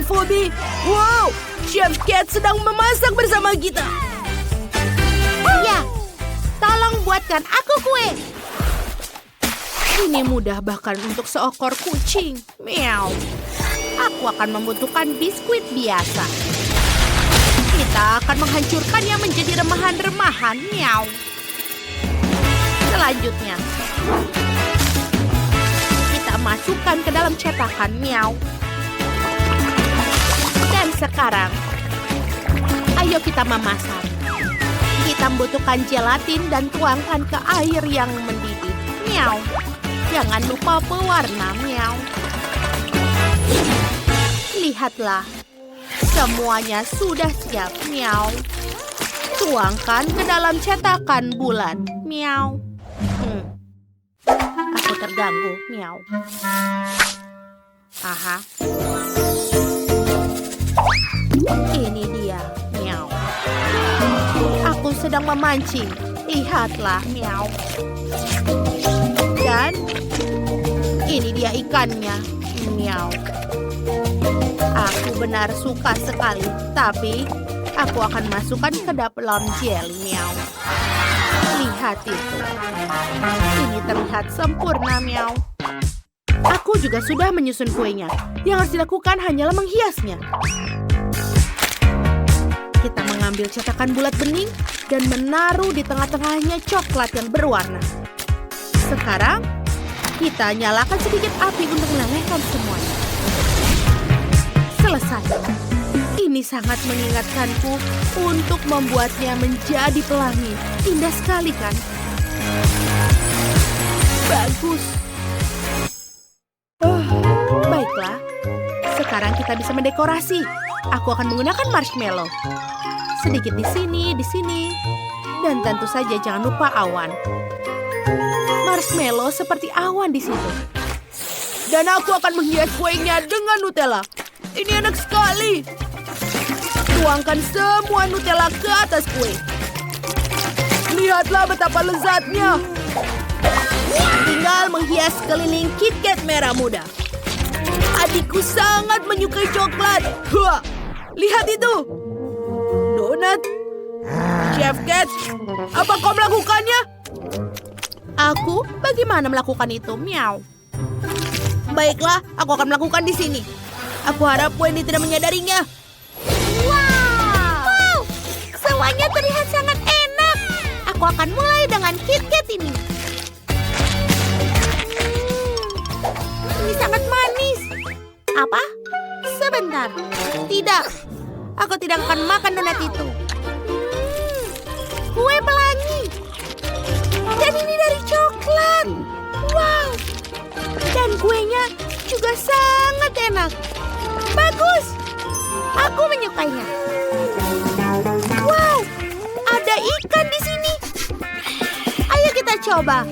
Phoebe. Wow, Chef Cat sedang memasak bersama kita. Ya, tolong buatkan aku kue. Ini mudah bahkan untuk seekor kucing. Meow. Aku akan membutuhkan biskuit biasa. Kita akan menghancurkannya menjadi remahan-remahan. Meow. Selanjutnya, kita masukkan ke dalam cetakan. Meow. Dan sekarang, ayo kita memasak. Kita membutuhkan gelatin dan tuangkan ke air yang mendidih. Meow. Jangan lupa pewarna. Meow. Lihatlah, semuanya sudah siap. Meow. Tuangkan ke dalam cetakan bulat. Meow. Aku terganggu. Meow. Aha. Ini dia. Meow. Aku sedang memancing. Lihatlah. Meow. Dan ini dia ikannya. Meow. Aku benar suka sekali, tapi aku akan masukkan ke dalam jelly. Meow. Lihat itu. Ini terlihat sempurna. Meow. Aku juga sudah menyusun kuenya. Yang harus dilakukan hanyalah menghiasnya. Kita mengambil cetakan bulat bening dan menaruh di tengah-tengahnya coklat yang berwarna. Sekarang, kita nyalakan sedikit api untuk melelehkan semuanya. Selesai. Ini sangat mengingatkanku untuk membuatnya menjadi pelangi. Indah sekali, kan? Bagus. Baiklah. Sekarang kita bisa mendekorasi. Aku akan menggunakan marshmallow. Sedikit di sini, dan tentu saja jangan lupa awan. Marshmallow seperti awan di situ. Dan aku akan menghias kuenya dengan Nutella. Ini enak sekali. Tuangkan semua Nutella ke atas kue. Lihatlah betapa lezatnya. Tinggal menghias keliling KitKat merah muda. Adikku sangat menyukai coklat. Wah, lihat itu. Donat. Chef Cat, apa kau melakukannya? Aku bagaimana melakukan itu? Meow. Baiklah, aku akan melakukan di sini. Aku harap Wendy tidak menyadarinya. Wow, semuanya terlihat sangat enak. Aku akan mulai dengan KitKat ini. Ini sangat manis. Apa? Sebentar. Tidak. Aku tidak akan makan donat itu. Kue pelangi. Dan ini dari coklat. Wow. Dan kuenya juga sangat enak. Bagus. Aku menyukainya. Wow. Ada ikan di sini. Ayo kita coba.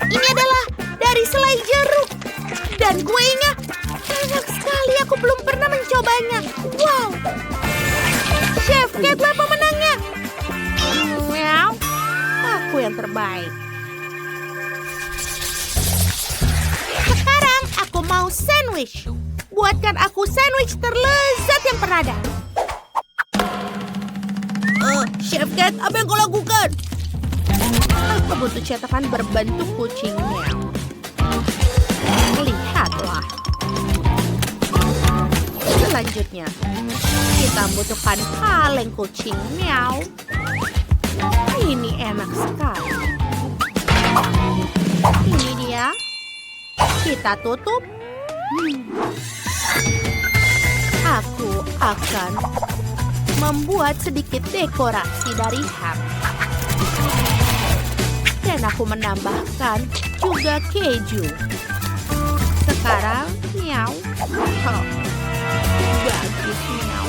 Ini adalah dari selai jeruk. Dan kuenya enak sekali. Aku belum pernah mencobanya. Wow. Chef Catlah pemenangnya. Meow. Aku yang terbaik. Sekarang aku mau sandwich. Buatkan aku sandwich terlezat yang pernah ada. Chef Cat, apa yang kau lakukan? Aku butuh cetakan berbentuk kucing. Meow. Lihatlah. Selanjutnya, kita membutuhkan kaleng kucing. Meow. Ini enak sekali. Ini dia. Kita tutup. Aku akan membuat sedikit dekorasi dari ham. Dan aku menambahkan juga keju. Sekarang, meow. Oh, bagus, meow.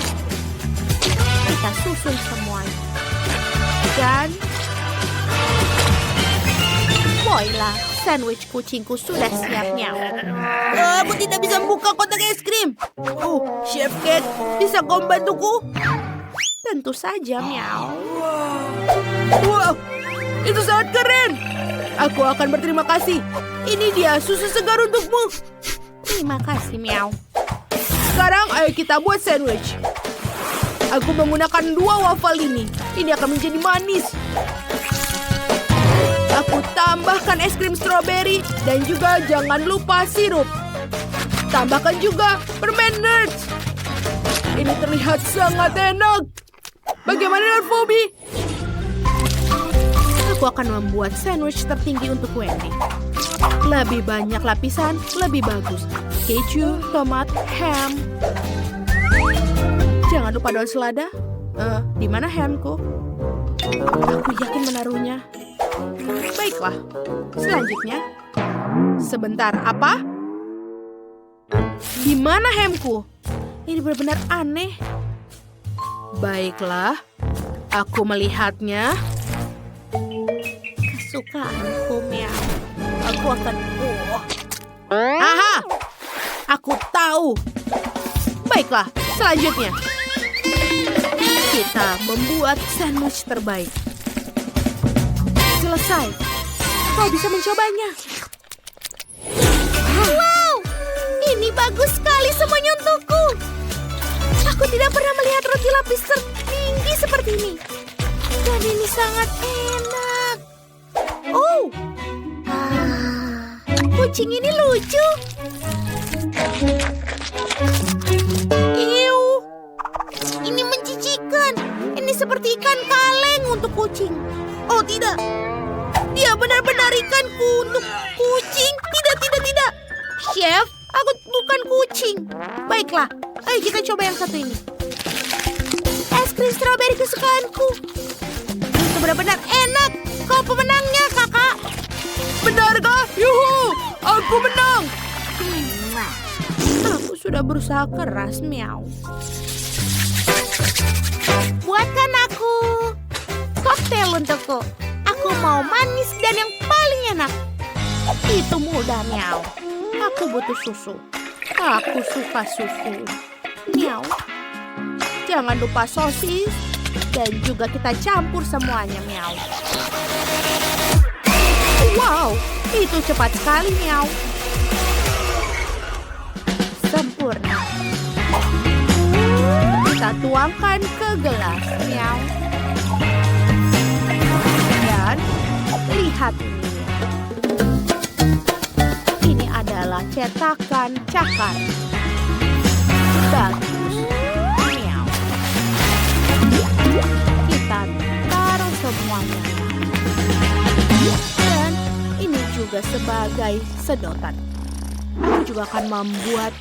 Kita susun semuanya. Dan voila, sandwich kucingku sudah siap. Meow. Aku tidak bisa membuka kotak es krim. Chef Cat, bisa kau membantuku? Tentu saja, meow. Wow, itu sangat keren. Aku akan berterima kasih. Ini dia susu segar untukmu. Terima kasih, Meow. Sekarang ayo kita buat sandwich. Aku menggunakan 2 waffle ini. Ini akan menjadi manis. Aku tambahkan es krim stroberi dan juga jangan lupa sirup. Tambahkan juga permen Nerds. Ini terlihat sangat enak. Bagaimana dengan Phoebe? Aku akan membuat sandwich tertinggi untuk Wendy. Lebih banyak lapisan, lebih bagus. Keju, tomat, ham. Jangan lupa daun selada. Di mana hamku? Aku yakin menaruhnya. Baiklah. Selanjutnya. Sebentar, apa? Di mana hamku? Ini benar-benar aneh. Baiklah. Aku melihatnya. Kesukaanku, Meow. Aku akan... Aha! Aku tahu. Baiklah, selanjutnya. Kita membuat sandwich terbaik. Selesai. Kau bisa mencobanya. Wow! Ini bagus sekali semuanya untukku. Aku tidak pernah melihat roti lapis tertinggi seperti ini. Dan ini sangat enak. Oh! Kucing ini lucu. Iu. Ini menjijikan. Ini seperti ikan kaleng untuk kucing. Oh tidak. Dia benar-benar ikanku untuk kucing. Tidak. Chef, aku bukan kucing. Baiklah, ayo kita coba yang satu ini. Es krim stroberi kesukaanku. Itu benar-benar enak. Kau pemenangnya, kakak. Benarkah? Yuhu! Aku menang! Aku sudah berusaha keras, Meow. Buatkan aku koktail untukku. Aku mau manis dan yang paling enak. Itu mudah, Meow. Aku butuh susu. Aku suka susu. Meow. Jangan lupa sosis. Dan juga kita campur semuanya, Meow. Wow, itu cepat sekali, Meow. Sempurna. Kita tuangkan ke gelas, Meow. Dan lihat ini. Ini adalah cetakan cakar. Bagus. Meow. Kita taruh semuanya. Dan ini juga sebagai sedotan. Aku juga akan membuat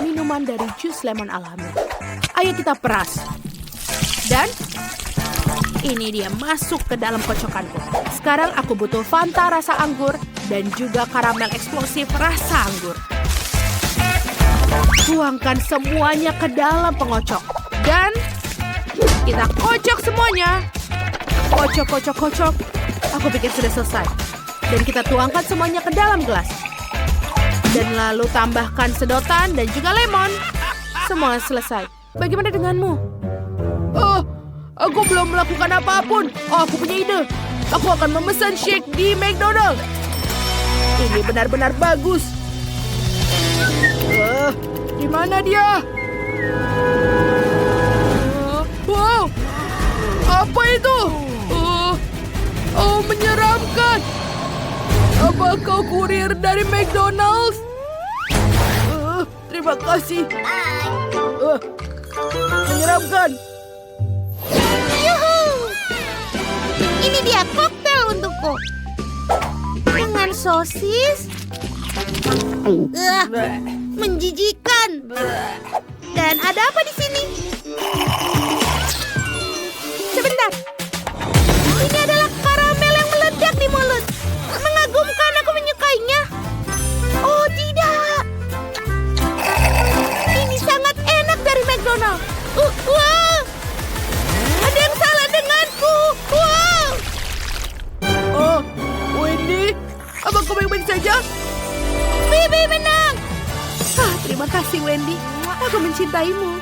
minuman dari jus lemon alami. Ayo kita peras. Dan ini dia masuk ke dalam kocokanku. Sekarang aku butuh Fanta rasa anggur dan juga karamel eksplosif rasa anggur. Tuangkan semuanya ke dalam pengocok. Dan kita kocok semuanya. Kocok. Aku pikir sudah selesai. Dan kita tuangkan semuanya ke dalam gelas. Dan lalu tambahkan sedotan dan juga lemon. Semua selesai. Bagaimana denganmu? Oh, aku belum melakukan apapun. Oh, aku punya ide. Aku akan memesan shake di McDonald's. Ini benar-benar bagus. Di mana dia? Wow, apa itu? Oh, menyeramkan. Apa kau kurir dari McDonald's? Terima kasih. Menyeramkan. Yuhu! Ini dia koktail untukku. Dengan sosis. Menjijikan. Dan ada apa di sini? Sebentar. Ini adalah karamel yang meledak di mulut. Mengagumkan, aku menyukainya. Oh, tidak. Ini sangat enak dari McDonald's. Wow. Ada yang salah denganku. Wow. Oh, Wendy, apa kau baik-baik saja? Bibi menang. Terima kasih, Wendy. Aku mencintaimu.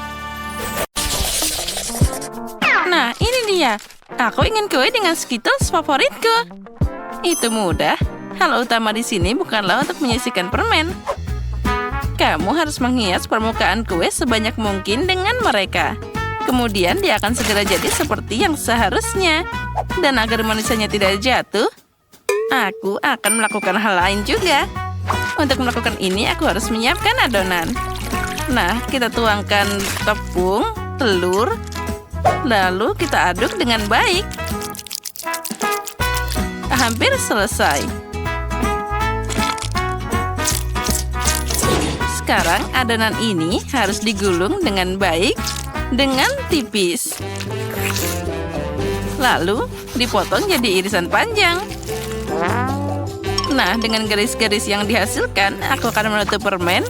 Nah, ini dia. Aku ingin kue dengan Skittles favoritku. Itu mudah. hal utama di sini bukanlah untuk menyisihkan permen. Kamu harus menghias permukaan kue sebanyak mungkin dengan mereka. Kemudian dia akan segera jadi seperti yang seharusnya. Dan agar manisnya tidak jatuh, aku akan melakukan hal lain juga. Untuk melakukan ini, aku harus menyiapkan adonan. Nah, kita tuangkan tepung, telur, lalu kita aduk dengan baik. Hampir selesai. Sekarang adonan ini harus digulung dengan baik dengan tipis. Lalu dipotong jadi irisan panjang. Nah, dengan garis-garis yang dihasilkan, aku akan menutup permen.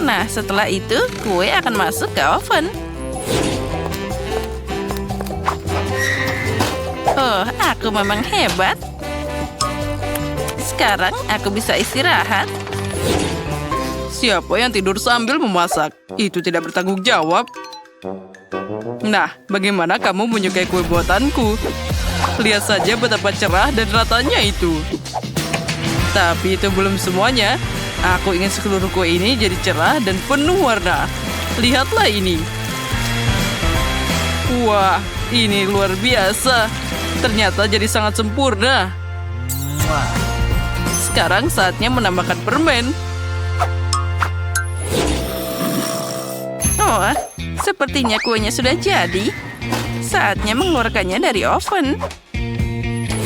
Nah, setelah itu kue akan masuk ke oven. Oh, aku memang hebat. Sekarang aku bisa istirahat. Siapa yang tidur sambil memasak? Itu tidak bertanggung jawab. Nah, bagaimana kamu menyukai kue buatanku? Lihat saja betapa cerah dan ratanya itu. Tapi itu belum semuanya. Aku ingin seluruh kue ini jadi cerah dan penuh warna. Lihatlah ini. Wah, ini luar biasa. Ternyata jadi sangat sempurna. Sekarang saatnya menambahkan permen. Oh, sepertinya kuenya sudah jadi. Saatnya mengeluarkannya dari oven.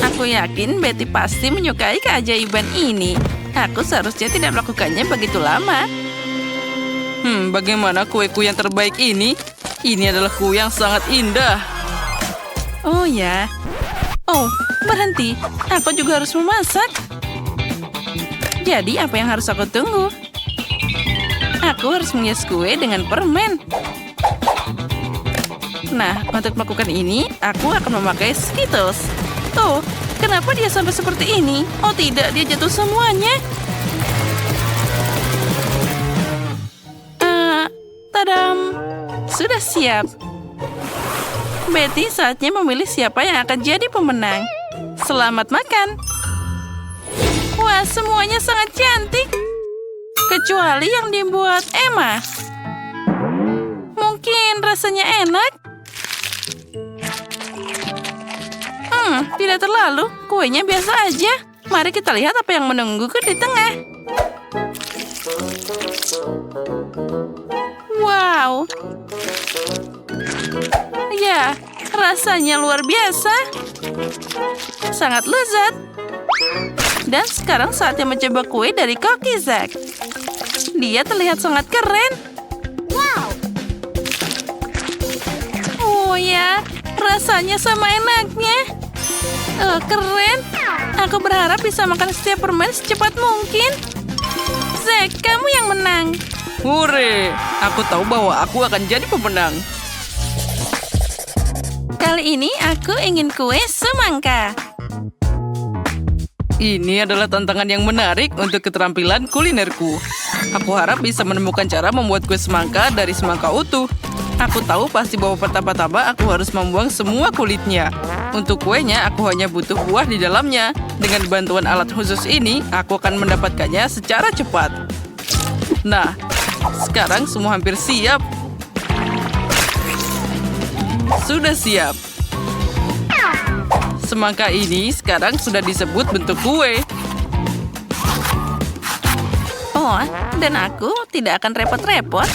Aku yakin Betty pasti menyukai keajaiban ini. Aku seharusnya tidak melakukannya begitu lama. Bagaimana kueku yang terbaik ini? Ini adalah kue yang sangat indah. Oh ya. Oh, berhenti. Aku juga harus memasak. Jadi apa yang harus aku tunggu? Aku harus menghias kue dengan permen. Nah, untuk melakukan ini, aku akan memakai Skittles. Oh, kenapa dia sampai seperti ini? Oh tidak, dia jatuh semuanya. Tadam! Sudah siap. Betty saatnya memilih siapa yang akan jadi pemenang. Selamat makan. Wah, semuanya sangat cantik. Kecuali yang dibuat Emma. Mungkin rasanya enak. Tidak terlalu. Kuenya biasa aja. Mari kita lihat apa yang menungguku di tengah. Wow. Ya, rasanya luar biasa. Sangat lezat. Dan sekarang saatnya mencoba kue dari Cookie Zack. Dia terlihat sangat keren. Wow. Oh ya, rasanya sama enaknya. Keren. Aku berharap bisa makan setiap permen secepat mungkin. Zack, kamu yang menang. Hore! Aku tahu bahwa aku akan jadi pemenang. Kali ini aku ingin kue semangka. Ini adalah tantangan yang menarik untuk keterampilan kulinerku. Aku harap bisa menemukan cara membuat kue semangka dari semangka utuh. Aku tahu pasti bahwa pertama-tama aku harus membuang semua kulitnya. Untuk kuenya, aku hanya butuh buah di dalamnya. Dengan bantuan alat khusus ini, aku akan mendapatkannya secara cepat. Nah, sekarang semua hampir siap. Sudah siap. Semangka ini sekarang sudah disebut bentuk kue. Oh, dan aku tidak akan repot-repot.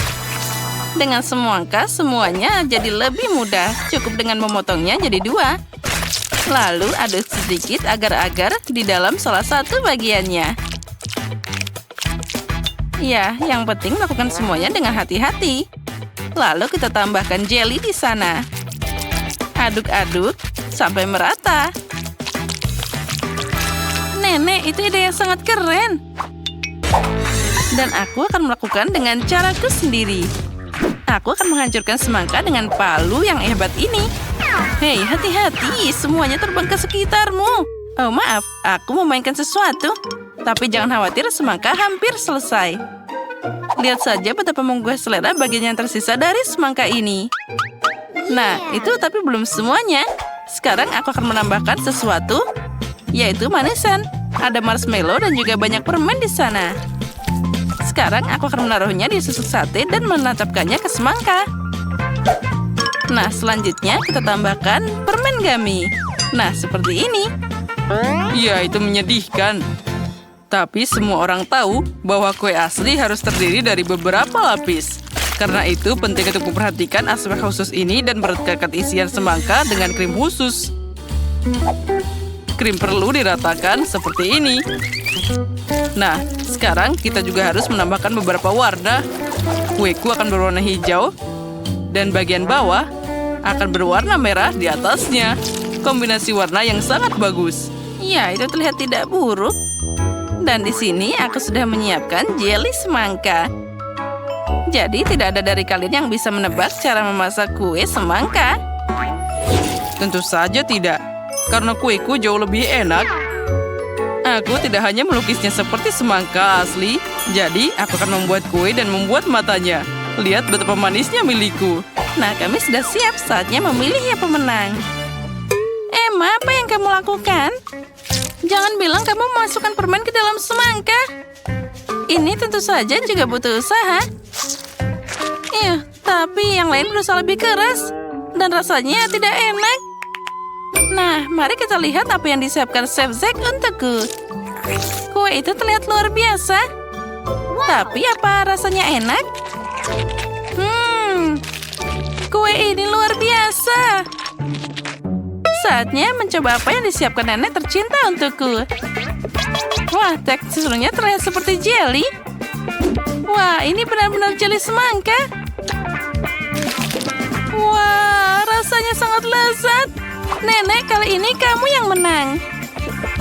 Dengan semangka, semuanya jadi lebih mudah. Cukup dengan memotongnya jadi 2. Lalu aduk sedikit agar-agar di dalam salah satu bagiannya. Ya, yang penting lakukan semuanya dengan hati-hati. Lalu kita tambahkan jelly di sana. Aduk-aduk sampai merata. Nenek, itu ide yang sangat keren. Dan aku akan melakukan dengan caraku sendiri. Aku akan menghancurkan semangka dengan palu yang hebat ini. Hei, hati-hati, semuanya terbang ke sekitarmu. Oh, maaf, aku memainkan sesuatu. Tapi jangan khawatir, semangka hampir selesai. Lihat saja betapa menggugah selera bagian yang tersisa dari semangka ini. Nah, itu tapi belum semuanya. Sekarang aku akan menambahkan sesuatu, yaitu manisan. Ada marshmallow dan juga banyak permen di sana. Sekarang aku akan menaruhnya di susu sate dan menancapkannya ke semangka. Nah, selanjutnya kita tambahkan permen gummy. Nah, seperti ini. Ya, itu menyedihkan. Tapi semua orang tahu bahwa kue asli harus terdiri dari beberapa lapis. Karena itu penting untuk memperhatikan aspek khusus ini dan merekatkan isian semangka dengan krim khusus. Krim perlu diratakan seperti ini. Nah, sekarang kita juga harus menambahkan beberapa warna. Kueku akan berwarna hijau dan bagian bawah akan berwarna merah di atasnya. Kombinasi warna yang sangat bagus. Ya, itu terlihat tidak buruk. Dan di sini aku sudah menyiapkan jelly semangka. Jadi tidak ada dari kalian yang bisa menebak cara memasak kue semangka. Tentu saja tidak, karena kueku jauh lebih enak. Aku tidak hanya melukisnya seperti semangka asli, jadi aku akan membuat kue dan membuat matanya. Lihat betapa manisnya milikku. Nah, kami sudah siap, saatnya memilih yang pemenang. Emma, apa yang kamu lakukan? Jangan bilang kamu memasukkan permen ke dalam semangka. Ini tentu saja juga butuh usaha. Tapi yang lain berusaha lebih keras. Dan rasanya tidak enak. Nah, mari kita lihat apa yang disiapkan Chef Zack untukku. Kue itu terlihat luar biasa. Tapi apa rasanya enak? Kue ini luar biasa. Saatnya mencoba apa yang disiapkan nenek tercinta untukku. Wah, teksturnya terlihat seperti jelly. Wah, ini benar-benar jelly semangka. Wah, rasanya sangat lezat. Nenek, kali ini kamu yang menang.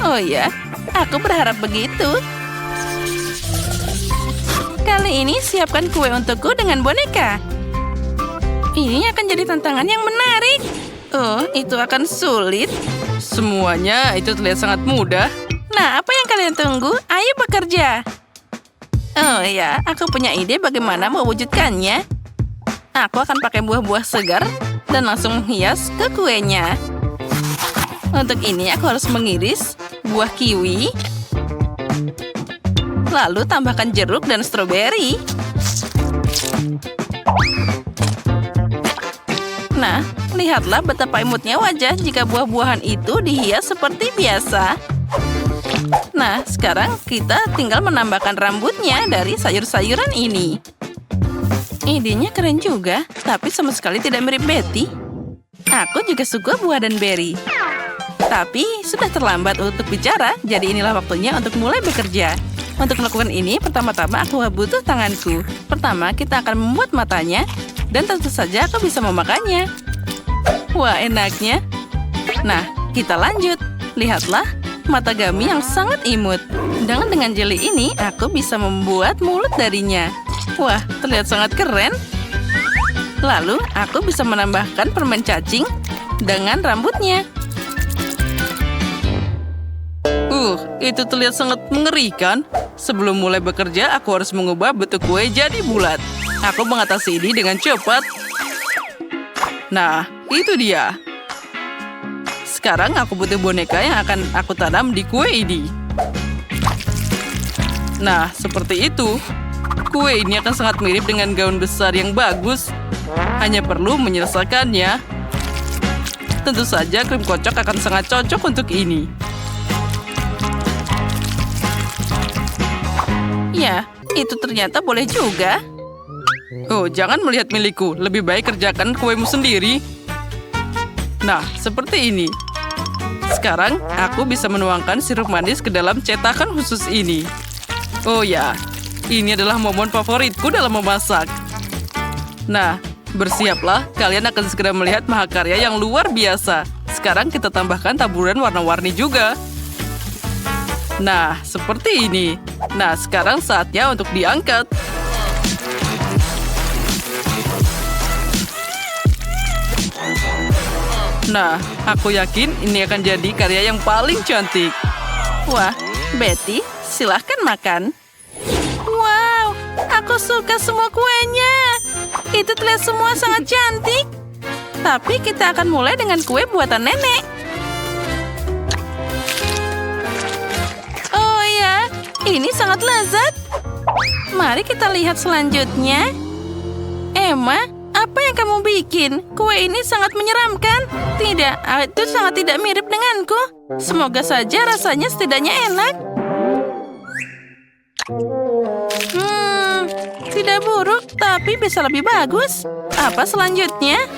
Oh ya, aku berharap begitu. Kali ini siapkan kue untukku dengan boneka. Ini akan jadi tantangan yang menarik. Oh, itu akan sulit. Semuanya itu terlihat sangat mudah. Nah, apa yang kalian tunggu? Ayo bekerja. Oh ya, aku punya ide bagaimana mewujudkannya. Aku akan pakai buah-buah segar dan langsung menghias ke kuenya. Untuk ini aku harus mengiris buah kiwi. Lalu tambahkan jeruk dan stroberi. Nah, lihatlah betapa imutnya wajah jika buah-buahan itu dihias seperti biasa. Nah, sekarang kita tinggal menambahkan rambutnya dari sayur-sayuran ini. Idenya keren juga, tapi sama sekali tidak mirip Betty. Aku juga suka buah dan beri. Tapi sudah terlambat untuk bicara, jadi inilah waktunya untuk mulai bekerja. Untuk melakukan ini, pertama-tama aku butuh tanganku. Pertama, kita akan membuat matanya, dan tentu saja aku bisa memakannya. Wah, enaknya. Nah, kita lanjut. Lihatlah, mata gummy yang sangat imut. Dengan jelly ini, aku bisa membuat mulut darinya. Wah, terlihat sangat keren. Lalu, aku bisa menambahkan permen cacing dengan rambutnya. Itu terlihat sangat mengerikan. Sebelum mulai bekerja, aku harus mengubah bentuk kue jadi bulat. Aku mengatasi ini dengan cepat. Nah, itu dia. Sekarang aku butuh boneka yang akan aku tanam di kue ini. Nah, seperti itu. Kue ini akan sangat mirip dengan gaun besar yang bagus. Hanya perlu menyelesaikannya. Tentu saja krim kocok akan sangat cocok untuk ini. Ya, itu ternyata boleh juga. Oh, jangan melihat milikku. Lebih baik kerjakan kuemu sendiri. Nah, seperti ini. Sekarang, aku bisa menuangkan sirup manis ke dalam cetakan khusus ini. Oh ya, ini adalah momen favoritku dalam memasak. Nah, bersiaplah. Kalian akan segera melihat mahakarya yang luar biasa. Sekarang kita tambahkan taburan warna-warni juga. Nah, seperti ini. Nah, sekarang saatnya untuk diangkat. Nah, aku yakin ini akan jadi karya yang paling cantik. Wah, Betty, silahkan makan. Wow, aku suka semua kuenya. Itu terlihat semua sangat cantik. Tapi kita akan mulai dengan kue buatan nenek. Oh ya, ini sangat lezat. Mari kita lihat selanjutnya. Emma, apa yang kamu bikin? Kue ini sangat menyeramkan. Tidak, itu sangat tidak mirip denganku. Semoga saja rasanya setidaknya enak. Tidak buruk, tapi bisa lebih bagus. Apa selanjutnya?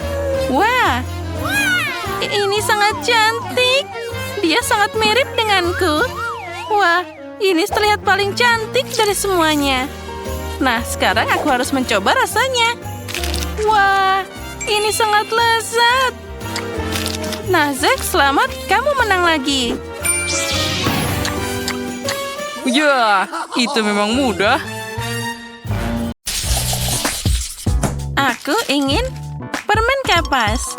Wah, ini sangat cantik. Dia sangat mirip denganku. Wah, ini terlihat paling cantik dari semuanya. Nah, sekarang aku harus mencoba rasanya. Wah, ini sangat lezat. Nah, Zack, selamat. Kamu menang lagi. Ya, itu memang mudah. Aku ingin permen kapas.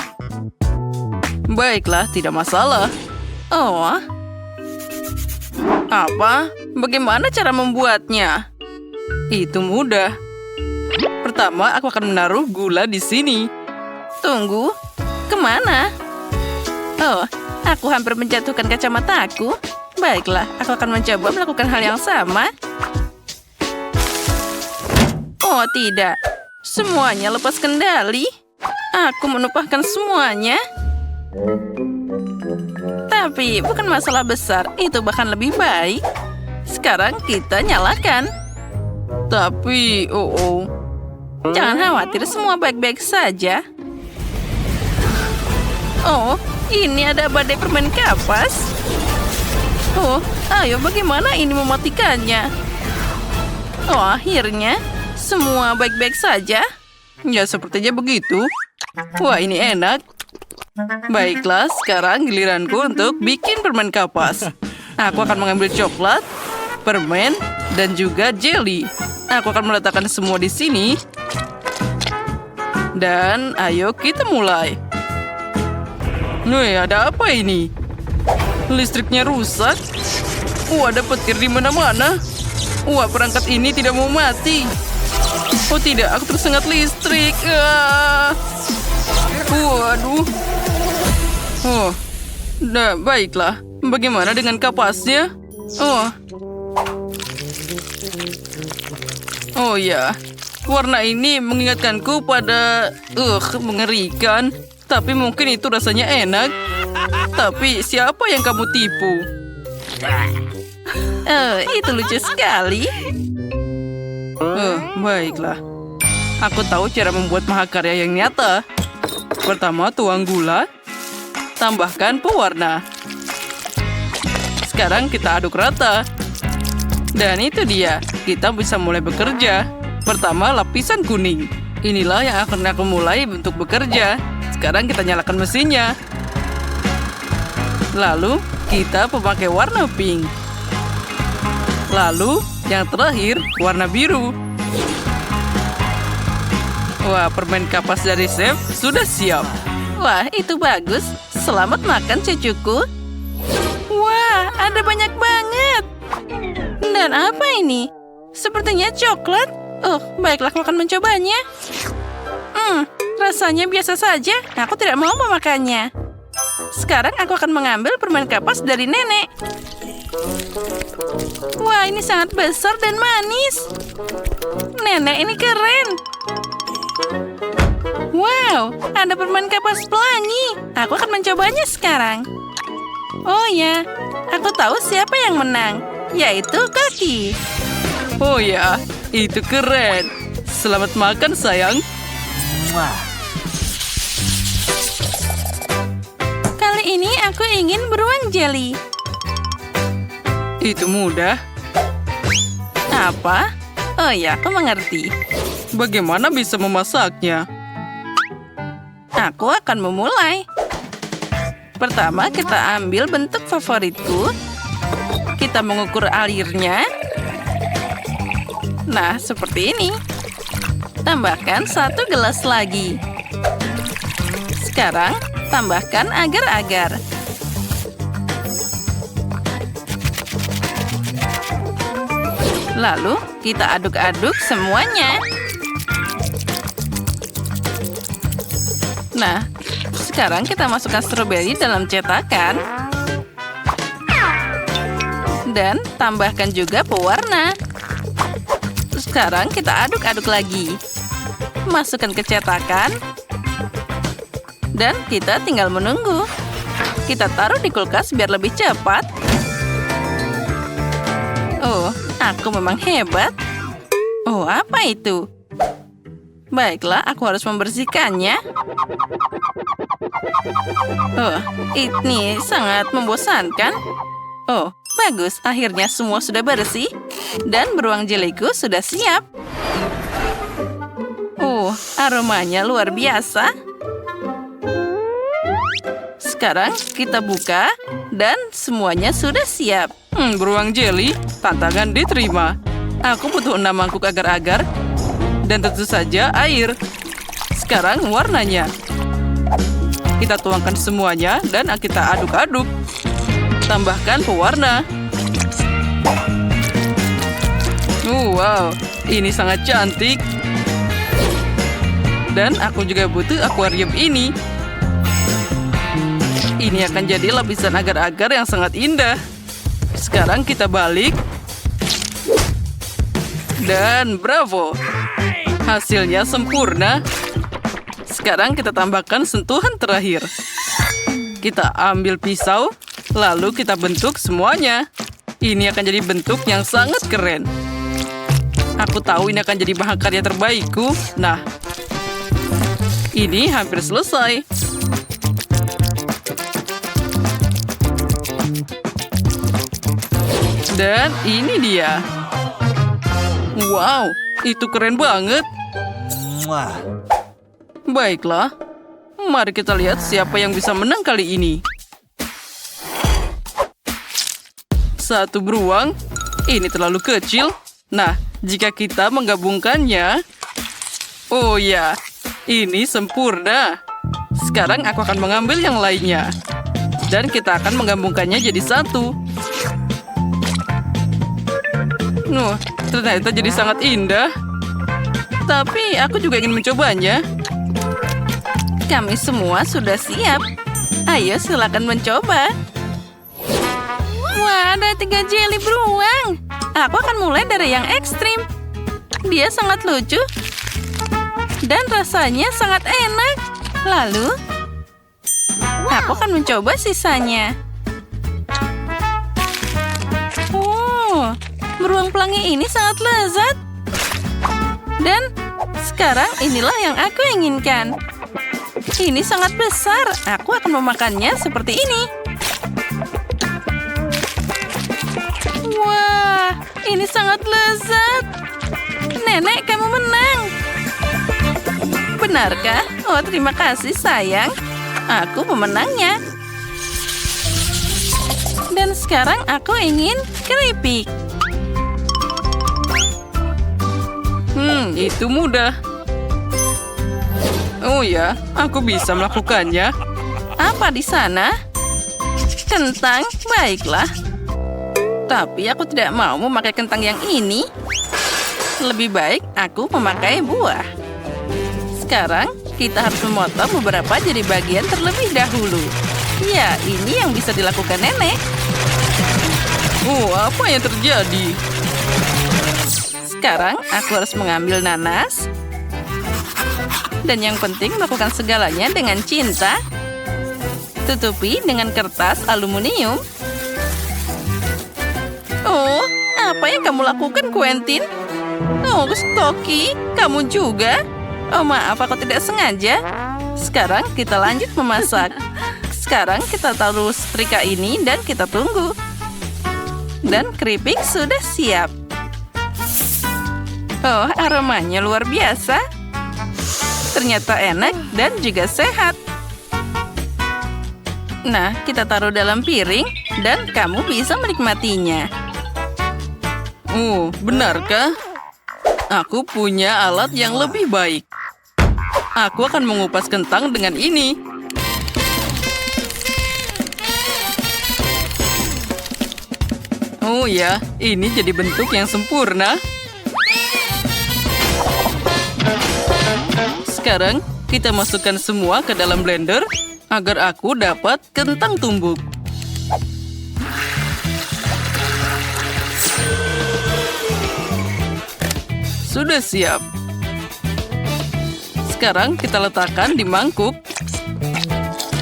Baiklah, tidak masalah. Oh, Apa? Bagaimana cara membuatnya? Itu mudah. Pertama, aku akan menaruh gula di sini. tunggu. Kemana? Oh, aku hampir menjatuhkan kacamataku. Baiklah, aku akan mencoba melakukan hal yang sama. Oh, tidak. Semuanya lepas kendali. Aku menumpahkan semuanya. Tapi bukan masalah besar, itu bahkan lebih baik. Sekarang kita nyalakan. Tapi, Jangan khawatir, semua baik-baik saja. Oh, ini ada badai permen kapas. Oh, ayo bagaimana ini mematikannya? Oh, akhirnya semua baik-baik saja. ya sepertinya begitu. Wah, ini enak. Baiklah, sekarang giliranku untuk bikin permen kapas. Aku akan mengambil coklat, permen, dan juga jelly. Aku akan meletakkan semua di sini. Dan ayo kita mulai. Wih, ada apa ini? Listriknya rusak. Ada petir di mana-mana. Perangkat ini tidak mau mati. Oh tidak, aku tersengat listrik. Waduh. Nah, baiklah. Bagaimana dengan kapasnya? Oh ya, warna ini mengingatkanku pada mengerikan. Tapi mungkin itu rasanya enak. Tapi siapa yang kamu tipu? Itu lucu sekali. Baiklah. Aku tahu cara membuat mahakarya yang nyata. Pertama, tuang gula. Tambahkan pewarna. Sekarang kita aduk rata. Dan itu dia. Kita bisa mulai bekerja. Pertama, lapisan kuning. Inilah yang akan aku mulai untuk bekerja. Sekarang kita nyalakan mesinnya. Lalu, kita memakai warna pink. Lalu, yang terakhir, warna biru. Wah, permen kapas dari chef sudah siap. Wah, itu bagus. Selamat makan, cucuku. Wah, ada banyak banget. Dan apa ini? Sepertinya coklat. Baiklah, aku akan mencobanya. Rasanya biasa saja. Aku tidak mau memakannya. Sekarang aku akan mengambil permen kapas dari nenek. Wah, ini sangat besar dan manis. Nenek, ini keren. Wow, ada permen kapas pelangi. Aku akan mencobanya sekarang. Oh ya, aku tahu siapa yang menang, yaitu Kaki. Oh ya, itu keren. Selamat makan, sayang. Kali ini aku ingin beruang jelly. Itu mudah. Apa? Oh ya, aku mengerti. Bagaimana bisa memasaknya? Aku akan memulai. Pertama, kita ambil bentuk favoritku. Kita mengukur alirnya. Nah, seperti ini. Tambahkan 1 gelas lagi. Sekarang, tambahkan agar-agar. Lalu, kita aduk-aduk semuanya. Nah, Sekarang kita masukkan stroberi dalam cetakan. Dan tambahkan juga pewarna. Sekarang kita aduk-aduk lagi. Masukkan ke cetakan. Dan kita tinggal menunggu. Kita taruh di kulkas biar lebih cepat. Oh, aku memang hebat. Oh, apa itu? Baiklah, aku harus membersihkannya. Oh, ini sangat membosankan. Oh, bagus. Akhirnya semua sudah bersih. Dan beruang jeliku sudah siap. Oh, aromanya luar biasa. Sekarang kita buka. Dan semuanya sudah siap. Beruang jeli, tantangan diterima. Aku butuh 6 mangkuk agar-agar. Dan tentu saja air. Sekarang warnanya. Kita tuangkan semuanya dan kita aduk-aduk. Tambahkan pewarna. Wow, ini sangat cantik. Dan aku juga butuh akuarium ini. Ini akan jadi lapisan agar-agar yang sangat indah. Sekarang kita balik. Dan bravo. Hasilnya sempurna. Sekarang kita tambahkan sentuhan terakhir. Kita ambil pisau, lalu kita bentuk semuanya. Ini akan jadi bentuk yang sangat keren. Aku tahu ini akan jadi bahan karya terbaikku. Nah, ini hampir selesai. Dan ini dia. Wow, itu keren banget. Baiklah, mari kita lihat siapa yang bisa menang kali ini. Satu beruang, ini terlalu kecil. Nah, jika kita menggabungkannya... Oh ya, ini sempurna. Sekarang aku akan mengambil yang lainnya. Dan kita akan menggabungkannya jadi satu. Ternyata jadi sangat indah. Tapi aku juga ingin mencobanya. Kami semua sudah siap. Ayo silakan mencoba. Wah, ada 3 jeli beruang. Aku akan mulai dari yang ekstrim. Dia sangat lucu. Dan rasanya sangat enak. Lalu, aku akan mencoba sisanya. Oh, beruang pelangi ini sangat lezat. Dan sekarang inilah yang aku inginkan. Ini sangat besar. Aku akan memakannya seperti ini. Wah, ini sangat lezat. Nenek, kamu menang. Benarkah? Oh, terima kasih, sayang. Aku pemenangnya. Dan sekarang aku ingin keripik. Itu mudah. Oh ya, aku bisa melakukannya. Apa di sana? Kentang, baiklah. Tapi aku tidak mau memakai kentang yang ini. Lebih baik aku memakai buah. Sekarang, kita harus memotong beberapa jadi bagian terlebih dahulu. Ya, ini yang bisa dilakukan nenek. Oh, apa yang terjadi? Sekarang, aku harus mengambil nanas. Dan yang penting, melakukan segalanya dengan cinta. Tutupi dengan kertas aluminium. Oh, apa yang kamu lakukan, Quentin? Oh, Stocky, kamu juga? Oh, maaf, aku tidak sengaja. Sekarang kita lanjut memasak. Sekarang kita taruh setrika ini dan kita tunggu. Dan keripik sudah siap. Oh, aromanya luar biasa. Ternyata enak dan juga sehat. Nah, kita taruh dalam piring dan kamu bisa menikmatinya. Oh, benarkah? Aku punya alat yang lebih baik. Aku akan mengupas kentang dengan ini. Oh ya, ini jadi bentuk yang sempurna. Sekarang, kita masukkan semua ke dalam blender agar aku dapat kentang tumbuk. Sudah siap. Sekarang kita letakkan di mangkuk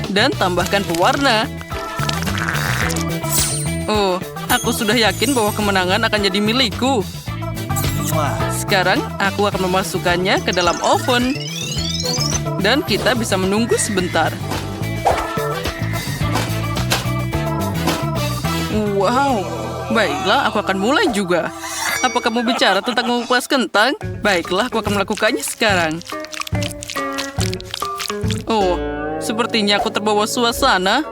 dan tambahkan pewarna. Oh, aku sudah yakin bahwa kemenangan akan jadi milikku. Sekarang aku akan memasukkannya ke dalam oven. Dan kita bisa menunggu sebentar. Wow, baiklah aku akan mulai juga. Apa kamu bicara tentang mengupas kentang? Baiklah, aku akan melakukannya sekarang. Oh, sepertinya aku terbawa suasana.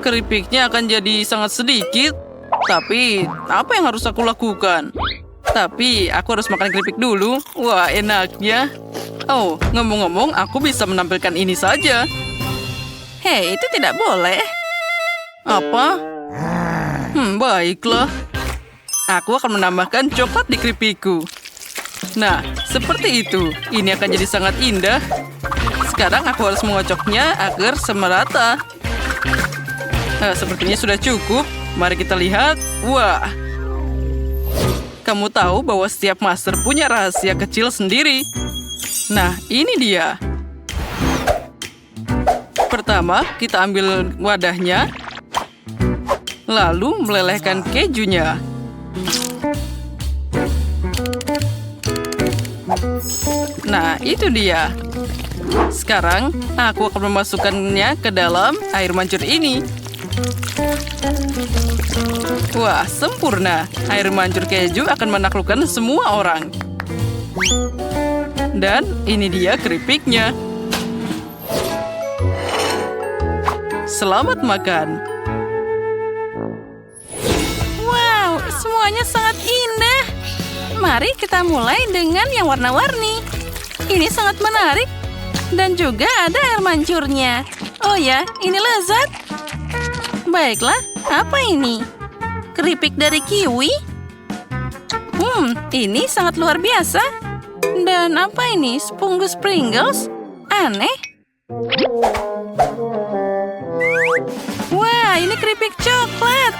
Keripiknya akan jadi sangat sedikit. Tapi, apa yang harus aku lakukan? Tapi, aku harus makan keripik dulu. Wah, enaknya. Oh, ngomong-ngomong, aku bisa menampilkan ini saja. Hei, itu tidak boleh. Apa? Baiklah. Aku akan menambahkan coklat di keripikku. Nah, seperti itu. Ini akan jadi sangat indah. Sekarang aku harus mengocoknya agar semerata. Sepertinya sudah cukup. Mari kita lihat. Wah. Kamu tahu bahwa setiap master punya rahasia kecil sendiri. Nah, ini dia. Pertama, kita ambil wadahnya. Lalu melelehkan kejunya. Nah, itu dia. Sekarang, aku akan memasukkannya ke dalam air mancur ini. Wah, sempurna. Air mancur keju akan menaklukkan semua orang. Dan ini dia keripiknya. Selamat makan. Wow, semuanya sangat indah. Mari kita mulai dengan yang warna-warni. Ini sangat menarik. Dan juga ada air mancurnya. Oh ya, ini lezat. Baiklah, apa ini? Keripik dari kiwi? Ini sangat luar biasa. Dan apa ini? Spongus Pringles? Aneh. Wah, ini keripik coklat.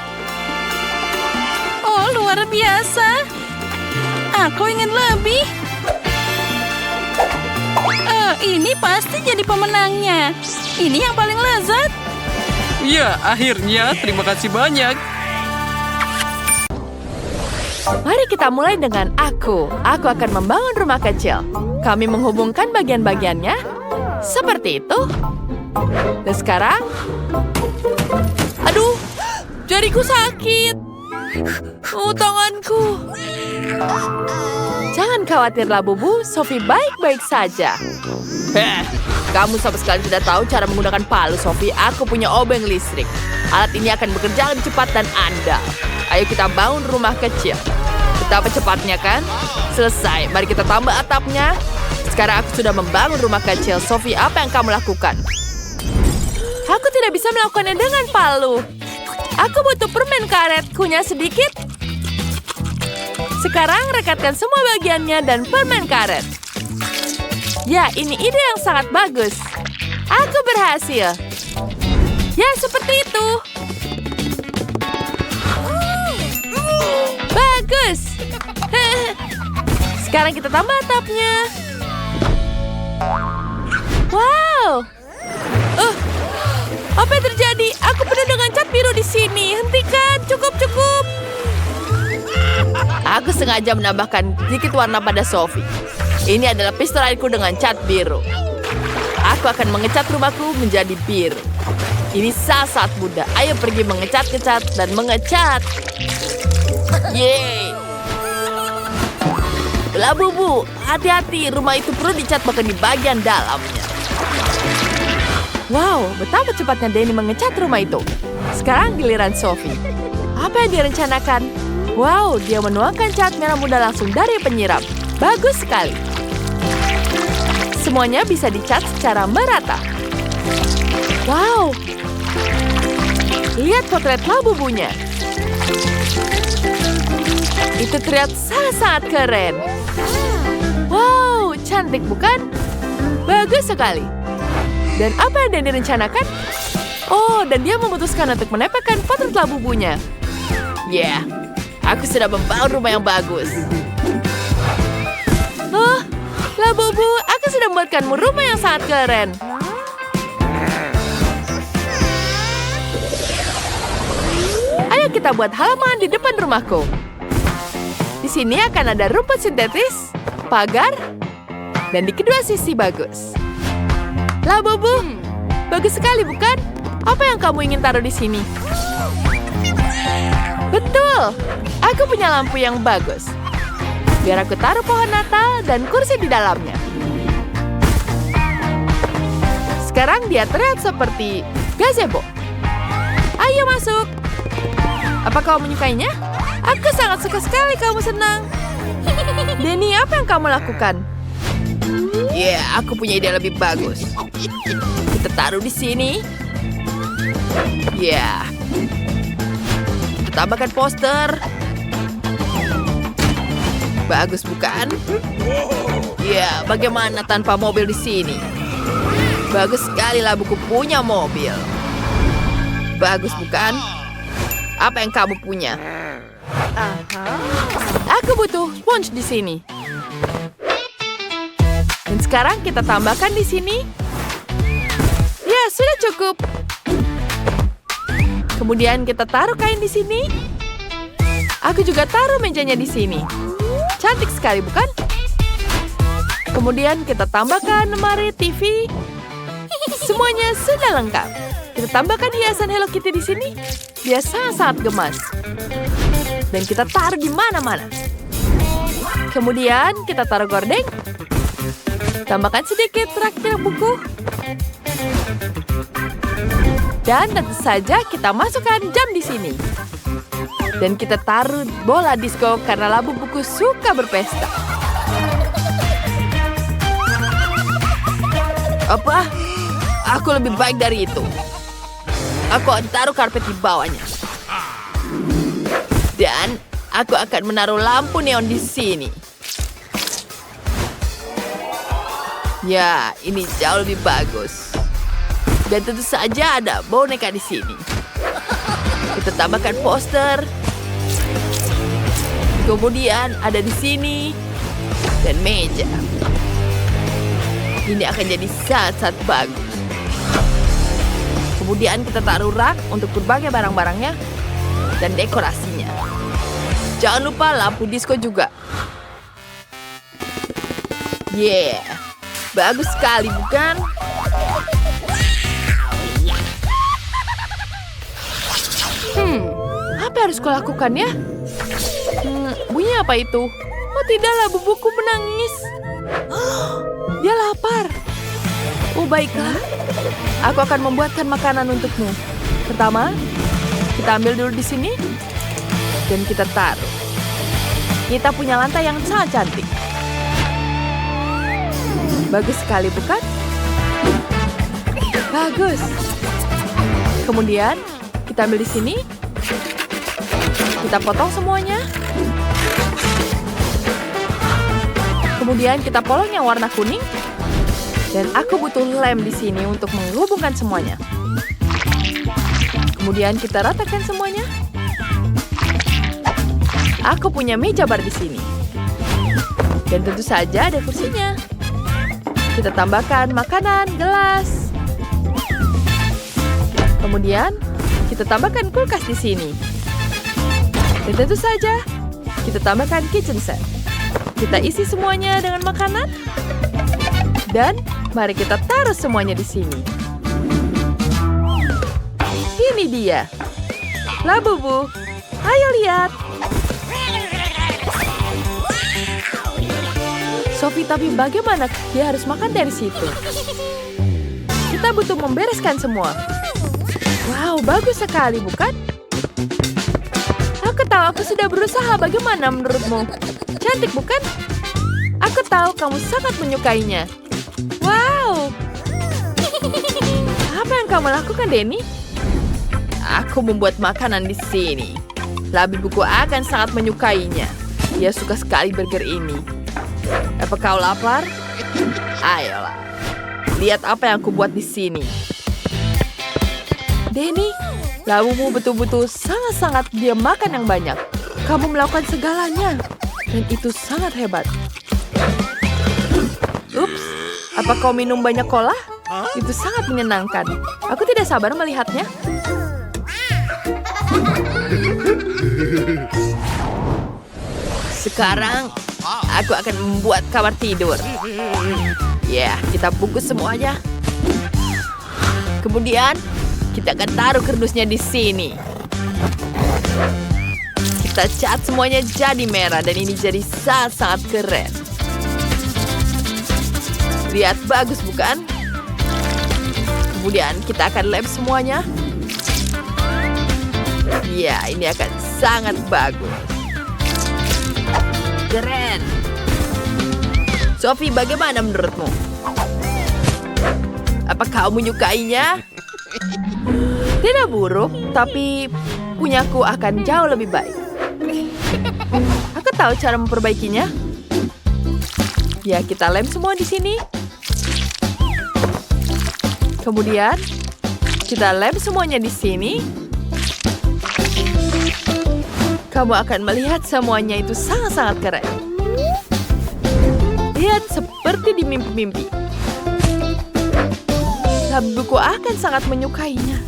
Oh, luar biasa. Aku ingin lebih. Ini pasti jadi pemenangnya. Ini yang paling lezat. Ya, akhirnya. Terima kasih banyak. Mari kita mulai dengan aku. Aku akan membangun rumah kecil. Kami menghubungkan bagian-bagiannya. Seperti itu. Dan sekarang... Aduh, jariku sakit. Oh, tanganku. Jangan khawatirlah, Bubu. Sophie baik-baik saja. Kamu sama sekali tidak tahu cara menggunakan palu, Sophie. Aku punya obeng listrik. Alat ini akan bekerja lebih cepat dan andal. Ayo kita bangun rumah kecil. Betapa cepatnya, kan? Selesai. Mari kita tambah atapnya. Sekarang aku sudah membangun rumah kecil. Sophie, apa yang kamu lakukan? Aku tidak bisa melakukannya dengan palu. Aku butuh permen karet. Kunyah sedikit. Sekarang rekatkan semua bagiannya dan permen karet. Ya, ini ide yang sangat bagus. Aku berhasil. Ya, seperti itu. Bagus. Sekarang kita tambah atapnya. Wow. Apa yang terjadi? Aku penuh dengan cat biru di sini. Hentikan. Cukup. Aku sengaja menambahkan sedikit warna pada Sophie. Ini adalah pistol airku dengan cat biru. Aku akan mengecat rumahku menjadi biru. Ini sangat mudah. Ayo pergi mengecat-kecat dan mengecat. Yeay. Belah Bubu, hati-hati. Rumah itu perlu dicat bahkan di bagian dalamnya. Wow, betapa cepatnya Danny mengecat rumah itu. Sekarang giliran Sophie. Apa yang direncanakan? Wow, dia menuangkan cat merah muda langsung dari penyiram. Bagus sekali. Semuanya bisa dicat secara merata. Wow. Lihat potret Labubunya. Itu terlihat sangat-sangat keren. Wow, cantik bukan? Bagus sekali. Dan apa yang Denny rencanakan? Oh, dan dia memutuskan untuk menempelkan potret labubunya. Ya, aku sudah membangun rumah yang bagus. Oh, Labubu, aku sudah membuatkanmu rumah yang sangat keren. Ayo kita buat halaman di depan rumahku. Di sini akan ada rumput sintetis, pagar, dan di kedua sisi bagus. Labubu, bagus sekali bukan? Apa yang kamu ingin taruh di sini? Betul, aku punya lampu yang bagus. Biar aku taruh pohon Natal dan kursi di dalamnya. Sekarang dia terlihat seperti gazebo. Ayo masuk. Apa kau menyukainya? Aku sangat suka sekali kamu senang. Denny, apa yang kamu lakukan? Ya, aku punya ide lebih bagus. Kita taruh di sini. Ya. Kita tambahkan poster. Bagus bukan? Ya, bagaimana tanpa mobil di sini? Bagus sekali lah buku punya mobil. Bagus bukan? Apa yang kamu punya? Aku butuh sponge di sini. Dan sekarang kita tambahkan di sini. Ya, sudah cukup. Kemudian kita taruh kain di sini. Aku juga taruh mejanya di sini. Cantik sekali, bukan? Kemudian kita tambahkan lemari TV. Semuanya sudah lengkap. Kita tambahkan hiasan Hello Kitty di sini. Dia sangat-sangat gemas. Dan kita taruh di mana-mana. Kemudian kita taruh gorden. Tambahkan sedikit traktir buku. Dan tentu saja kita masukkan jam di sini. Dan kita taruh bola disco karena Labu Buku suka berpesta. Apa? Aku lebih baik dari itu. Aku akan taruh karpet di bawahnya. Dan aku akan menaruh lampu neon di sini. Ya, ini jauh lebih bagus. Dan tentu saja ada boneka di sini. Kita tambahkan poster. Kemudian ada di sini. Dan meja. Ini akan jadi sangat-sangat bagus. Kemudian kita taruh rak untuk berbagai barang-barangnya. Dan dekorasinya. Jangan lupa lampu disco juga. Yeah. Bagus sekali, bukan? Apa yang harus kulakukan ya? Bunyi apa itu? Oh tidak, Labu Buku menangis. Dia lapar. Oh baiklah. Aku akan membuatkan makanan untukmu. Pertama, kita ambil dulu di sini. Dan kita taruh. Kita punya lantai yang sangat cantik. Bagus sekali, bukan? Bagus. Kemudian, kita ambil di sini. Kita potong semuanya. Kemudian kita polong yang warna kuning. Dan aku butuh lem di sini untuk menghubungkan semuanya. Kemudian kita ratakan semuanya. Aku punya meja bar di sini. Dan tentu saja ada kursinya. Kita tambahkan makanan, gelas. Kemudian kita tambahkan kulkas di sini. Dan tentu saja kita tambahkan kitchen set. Kita isi semuanya dengan makanan. Dan mari kita taruh semuanya di sini. Ini dia. Labubu, ayo lihat. Sophie, tapi bagaimana dia harus makan dari situ? Kita butuh membereskan semua. Wow, bagus sekali, bukan? Aku tahu aku sudah berusaha. Bagaimana menurutmu? Cantik, bukan? Aku tahu kamu sangat menyukainya. Wow. Apa yang kamu lakukan, Denny? Aku membuat makanan di sini. Labu Buku akan sangat menyukainya. Dia suka sekali burger ini. Apa kau lapar? Ayolah. Lihat apa yang aku buat di sini. Denny, labumu betul-betul sangat-sangat dia makan yang banyak. Kamu melakukan segalanya. Dan itu sangat hebat. Ups, apa kau minum banyak cola? Itu sangat menyenangkan. Aku tidak sabar melihatnya. Sekarang, aku akan membuat kamar tidur. Ya, kita bungkus semuanya. Kemudian, kita akan taruh kardusnya di sini. Kita cat semuanya jadi merah dan ini jadi sangat-sangat keren. Lihat, bagus bukan? Kemudian kita akan lem semuanya. Ya, ini akan sangat bagus. Keren. Sophie, bagaimana menurutmu? Apa kau menyukainya? Tidak buruk, tapi punyaku akan jauh lebih baik. Aku tahu cara memperbaikinya. Ya, kita lem semua di sini. Kemudian, kita lem semuanya di sini. Kamu akan melihat semuanya itu sangat-sangat keren. Lihat seperti di mimpi-mimpi. Labuku akan sangat menyukainya.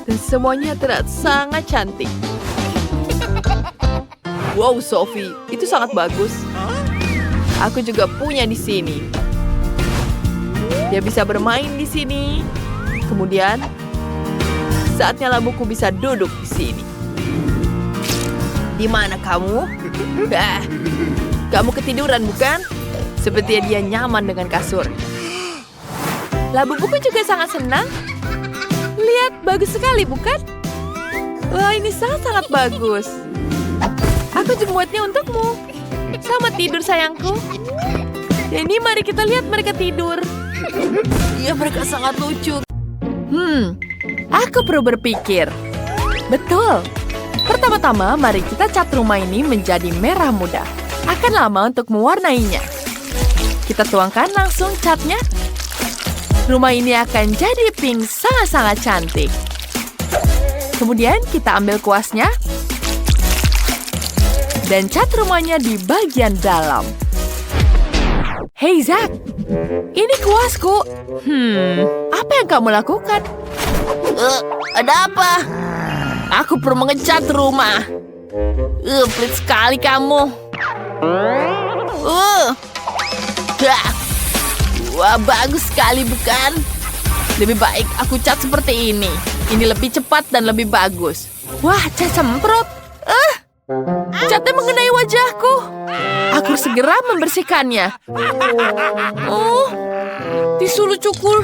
Dan semuanya terlihat sangat cantik. Wow, Sophie, itu sangat bagus. Aku juga punya di sini. Dia bisa bermain di sini. Kemudian, saatnya labuku bisa duduk di sini. Di mana kamu? Kamu ketiduran bukan? Sepertinya dia nyaman dengan kasur. Labuku juga sangat senang. Lihat, bagus sekali bukan? Wah, ini sangat-sangat bagus. Aku membuatnya untukmu. Selamat tidur sayangku. Ini mari kita lihat mereka tidur. Iya, mereka sangat lucu. Aku perlu berpikir. Betul. Pertama-tama, mari kita cat rumah ini menjadi merah muda. Akan lama untuk mewarnainya. Kita tuangkan langsung catnya. Rumah ini akan jadi pink sangat-sangat cantik. Kemudian kita ambil kuasnya. Dan cat rumahnya di bagian dalam. Hei Zack, ini kuasku. Apa yang kamu lakukan? Ada apa? Aku perlu mengecat rumah. Pelit sekali kamu. Wah, bagus sekali bukan? Lebih baik aku cat seperti ini. Ini lebih cepat dan lebih bagus. Wah, cat semprot. Catnya mengenai wajahku. Aku segera membersihkannya. Tisu lucuku.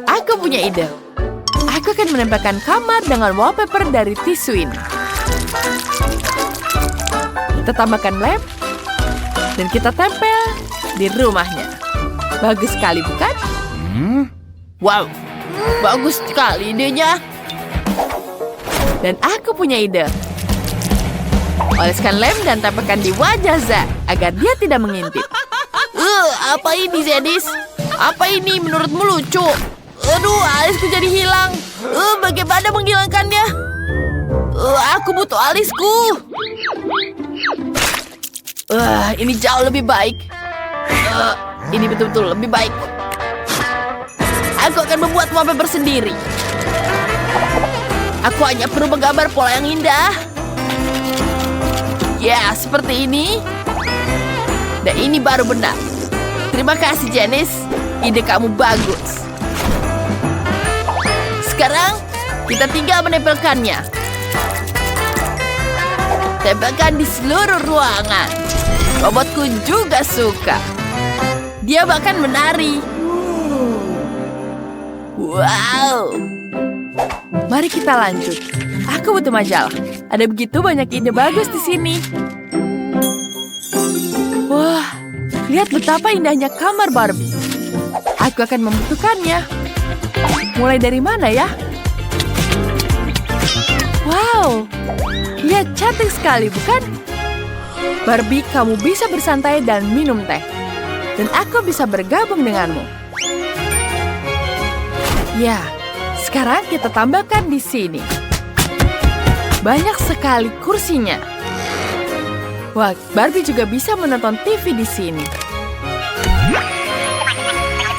Aku punya ide. Aku akan menempelkan kamar dengan wallpaper dari tisu ini. Kita tambahkan lem. Dan kita tempel di rumahnya. Bagus sekali bukan? Wow, bagus sekali idenya. Dan aku punya ide. Oleskan lem dan tempelkan di wajah Zack agar dia tidak mengintip. Apa ini, Zedis? Apa ini menurutmu lucu? Aduh, alisku jadi hilang. Bagaimana menghilangkannya? Aku butuh alisku. Ini jauh lebih baik. Ini betul-betul lebih baik. Aku akan membuat wallpaper sendiri. Aku hanya perlu menggambar pola yang indah. Ya, seperti ini. Dan ini baru benar. Terima kasih, Janice. Ide kamu bagus. Sekarang, kita tinggal menempelkannya. Tempelkan di seluruh ruangan. Robotku juga suka. Dia bahkan menari. Wow. Mari kita lanjut. Aku butuh majalah. Ada begitu banyak ide bagus di sini. Wah, lihat betapa indahnya kamar Barbie. Aku akan membutuhkannya. Mulai dari mana ya? Wow, lihat cantik sekali bukan? Barbie, kamu bisa bersantai dan minum teh. Dan aku bisa bergabung denganmu. Ya, sekarang kita tambahkan di sini. Banyak sekali kursinya. Wah, Barbie juga bisa menonton TV di sini.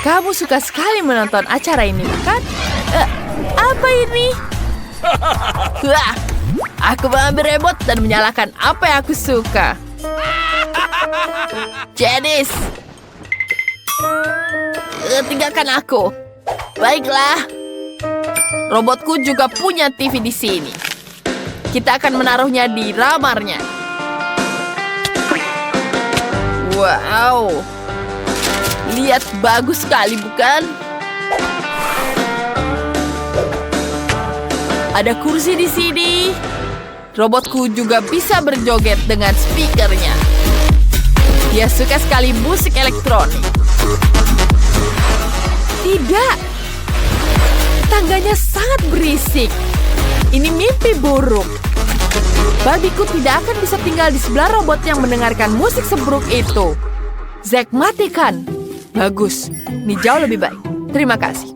Kamu suka sekali menonton acara ini, bukan? Apa ini? Wah, aku mengambil remote dan menyalakan apa yang aku suka. Janice, tinggalkan aku. Baiklah. Robotku juga punya TV di sini. Kita akan menaruhnya di ramarnya. Wow. Lihat, bagus sekali, bukan? Ada kursi di sini. Robotku juga bisa berjoget dengan speakernya. Dia suka sekali musik elektronik. Tidak. Tangganya sangat berisik. Ini mimpi buruk. Barbieku tidak akan bisa tinggal di sebelah robot yang mendengarkan musik seburuk itu. Zack, matikan. Bagus. Ini jauh lebih baik. Terima kasih.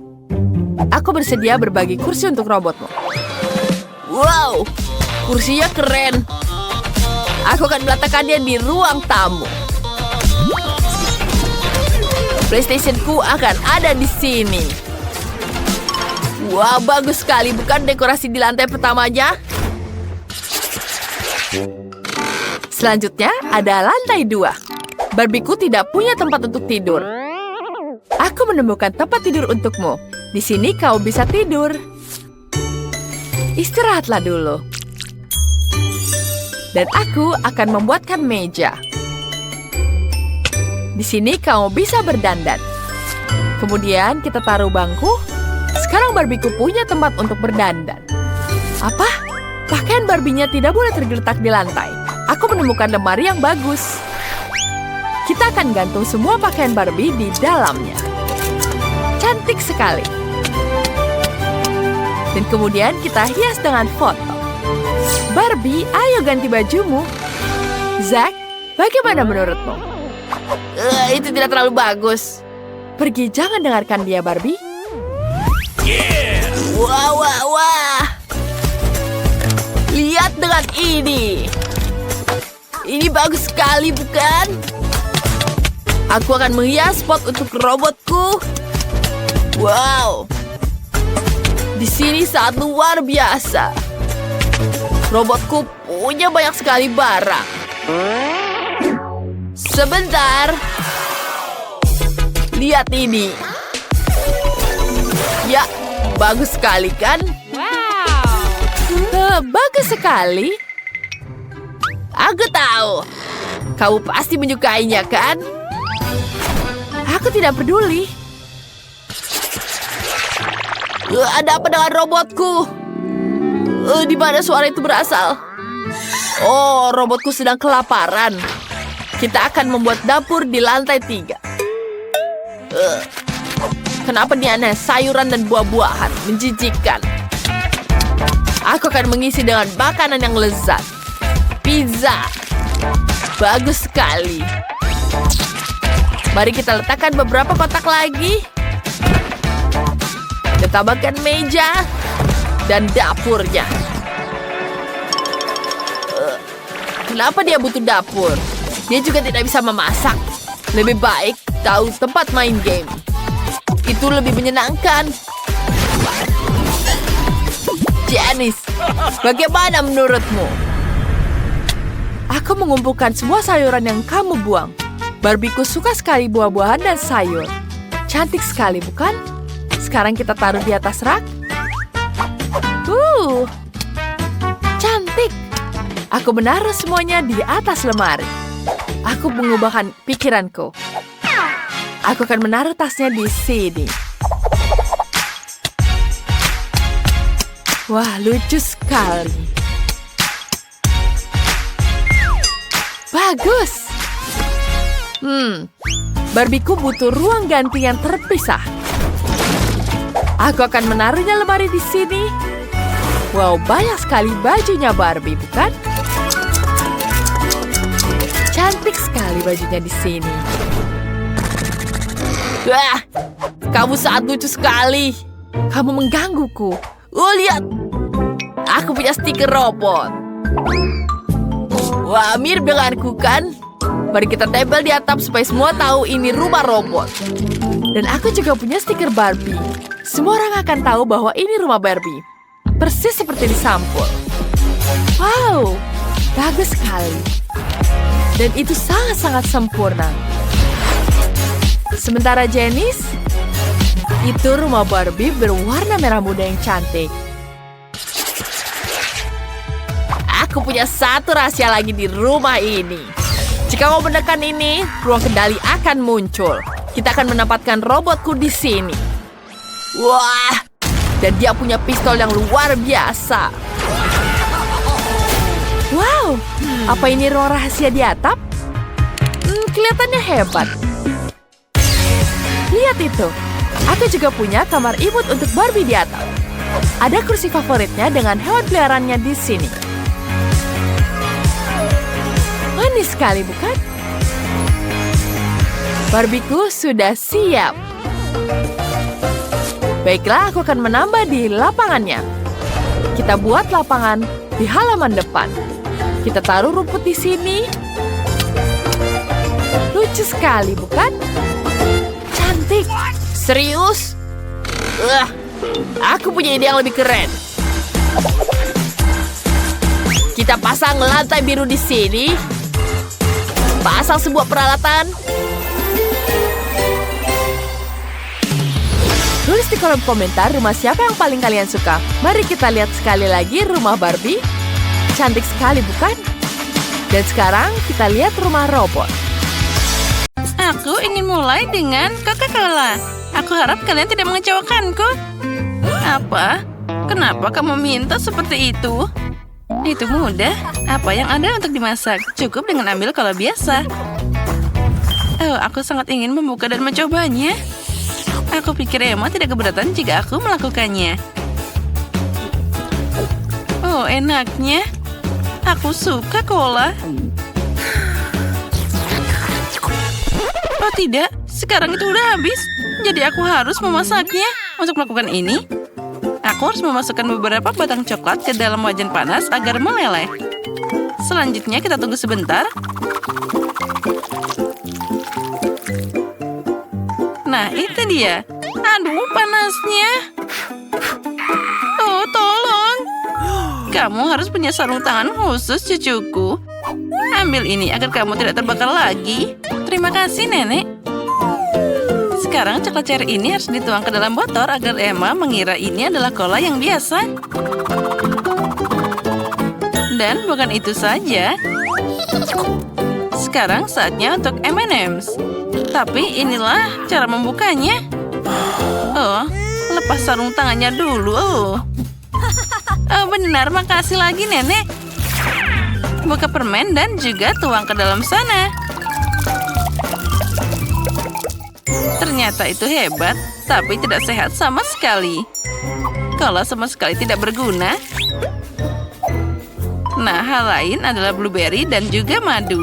Aku bersedia berbagi kursi untuk robotmu. Wow, kursinya keren. Aku akan meletakkannya di ruang tamu. PlayStation-ku akan ada di sini. Wah, bagus sekali. Bukan dekorasi di lantai pertamanya? Selanjutnya ada lantai 2. Barbieku tidak punya tempat untuk tidur. Aku menemukan tempat tidur untukmu. Di sini kau bisa tidur. Istirahatlah dulu. Dan aku akan membuatkan meja. Di sini kamu bisa berdandan. Kemudian kita taruh bangku. Sekarang Barbieku punya tempat untuk berdandan. Apa? Pakaian Barbie-nya tidak boleh tergeletak di lantai. Aku menemukan lemari yang bagus. Kita akan gantung semua pakaian Barbie di dalamnya. Cantik sekali. Dan kemudian kita hias dengan foto. Barbie, ayo ganti bajumu. Zack, bagaimana menurutmu? Itu tidak terlalu bagus. Pergi, jangan dengarkan dia, Barbie. Wah, wah, wah. Lihat dengan ini. Ini bagus sekali, bukan? Aku akan menghias spot untuk robotku. Wow. Di sini sangat luar biasa. Robotku punya banyak sekali barang. Sebentar. Lihat ini. Ya, bagus sekali kan? Wow. Bagus sekali. Aku tahu. Kamu pasti menyukainya kan? Aku tidak peduli. Ada apa dengan robotku? Di mana suara itu berasal? Oh, robotku sedang kelaparan. Kita akan membuat dapur di lantai 3. Kenapa dia aneh? Sayuran dan buah-buahan. Menjijikkan. Aku akan mengisi dengan makanan yang lezat. Pizza. Bagus sekali. Mari kita letakkan beberapa kotak lagi. Kita tambahkan meja dan dapurnya. Kenapa dia butuh dapur? Dia juga tidak bisa memasak. Lebih baik tahu tempat main game. Itu lebih menyenangkan. Janice, bagaimana menurutmu? Aku mengumpulkan semua sayuran yang kamu buang. Barbieku suka sekali buah-buahan dan sayur. Cantik sekali, bukan? Sekarang kita taruh di atas rak. Cantik. Aku menaruh semuanya di atas lemari. Aku mengubahkan pikiranku. Aku akan menaruh tasnya di sini. Wah, lucu sekali. Bagus. Barbieku butuh ruang ganti yang terpisah. Aku akan menaruhnya lemari di sini. Wow, banyak sekali bajunya Barbie, bukan? Cantik sekali bajunya di sini. Wah, kamu sangat lucu sekali. Kamu menggangguku. Oh, lihat. Aku punya stiker robot. Wah, mirip denganku kan? Mari kita tempel di atap supaya semua tahu ini rumah robot. Dan aku juga punya stiker Barbie. Semua orang akan tahu bahwa ini rumah Barbie. Persis seperti di sampul. Wow, bagus sekali. Dan itu sangat-sangat sempurna. Sementara Janice, itu rumah Barbie berwarna merah muda yang cantik. Aku punya satu rahasia lagi di rumah ini. Jika mau menekan ini, ruang kendali akan muncul. Kita akan menempatkan robotku di sini. Wah, dan dia punya pistol yang luar biasa. Wow, apa ini ruang rahasia di atap? Kelihatannya hebat. Lihat itu, aku juga punya kamar imut untuk Barbie di atap. Ada kursi favoritnya dengan hewan peliharaannya di sini. Manis sekali, bukan? Barbieku sudah siap. Baiklah, aku akan menambah di lapangannya. Kita buat lapangan di halaman depan. Kita taruh rumput di sini. Lucu sekali, bukan? Cantik. Serius? Aku punya ide yang lebih keren. Kita pasang lantai biru di sini. Pasang sebuah peralatan. Tulis di kolom komentar rumah siapa yang paling kalian suka. Mari kita lihat sekali lagi rumah Barbie. Cantik sekali, bukan? Dan sekarang kita lihat rumah robot. Aku ingin mulai dengan Coca-Cola. Aku harap kalian tidak mengecewakanku. Apa? Kenapa kamu minta seperti itu? Itu mudah. Apa yang ada untuk dimasak? Cukup dengan ambil kalau biasa. Oh, aku sangat ingin membuka dan mencobanya. Aku pikir Emma tidak keberatan jika aku melakukannya. Oh, enaknya. Aku suka cola. Oh tidak, sekarang itu udah habis. Jadi aku harus memasaknya. Untuk melakukan ini, aku harus memasukkan beberapa batang coklat ke dalam wajan panas agar meleleh. Selanjutnya kita tunggu sebentar. Nah, itu dia. Aduh, panasnya. Oh, tolong. Kamu harus punya sarung tangan khusus, cucuku. Ambil ini agar kamu tidak terbakar lagi. Terima kasih, Nenek. Sekarang coklat cherry ini harus dituang ke dalam botol agar Emma mengira ini adalah cola yang biasa. Dan bukan itu saja. Sekarang saatnya untuk M&M's. Tapi inilah cara membukanya. Oh, lepas sarung tangannya dulu. Oh, benar, makasih lagi, Nenek. Buka permen dan juga tuang ke dalam sana. Ternyata itu hebat, tapi tidak sehat sama sekali. Kalau sama sekali tidak berguna. Nah, hal lain adalah blueberry dan juga madu.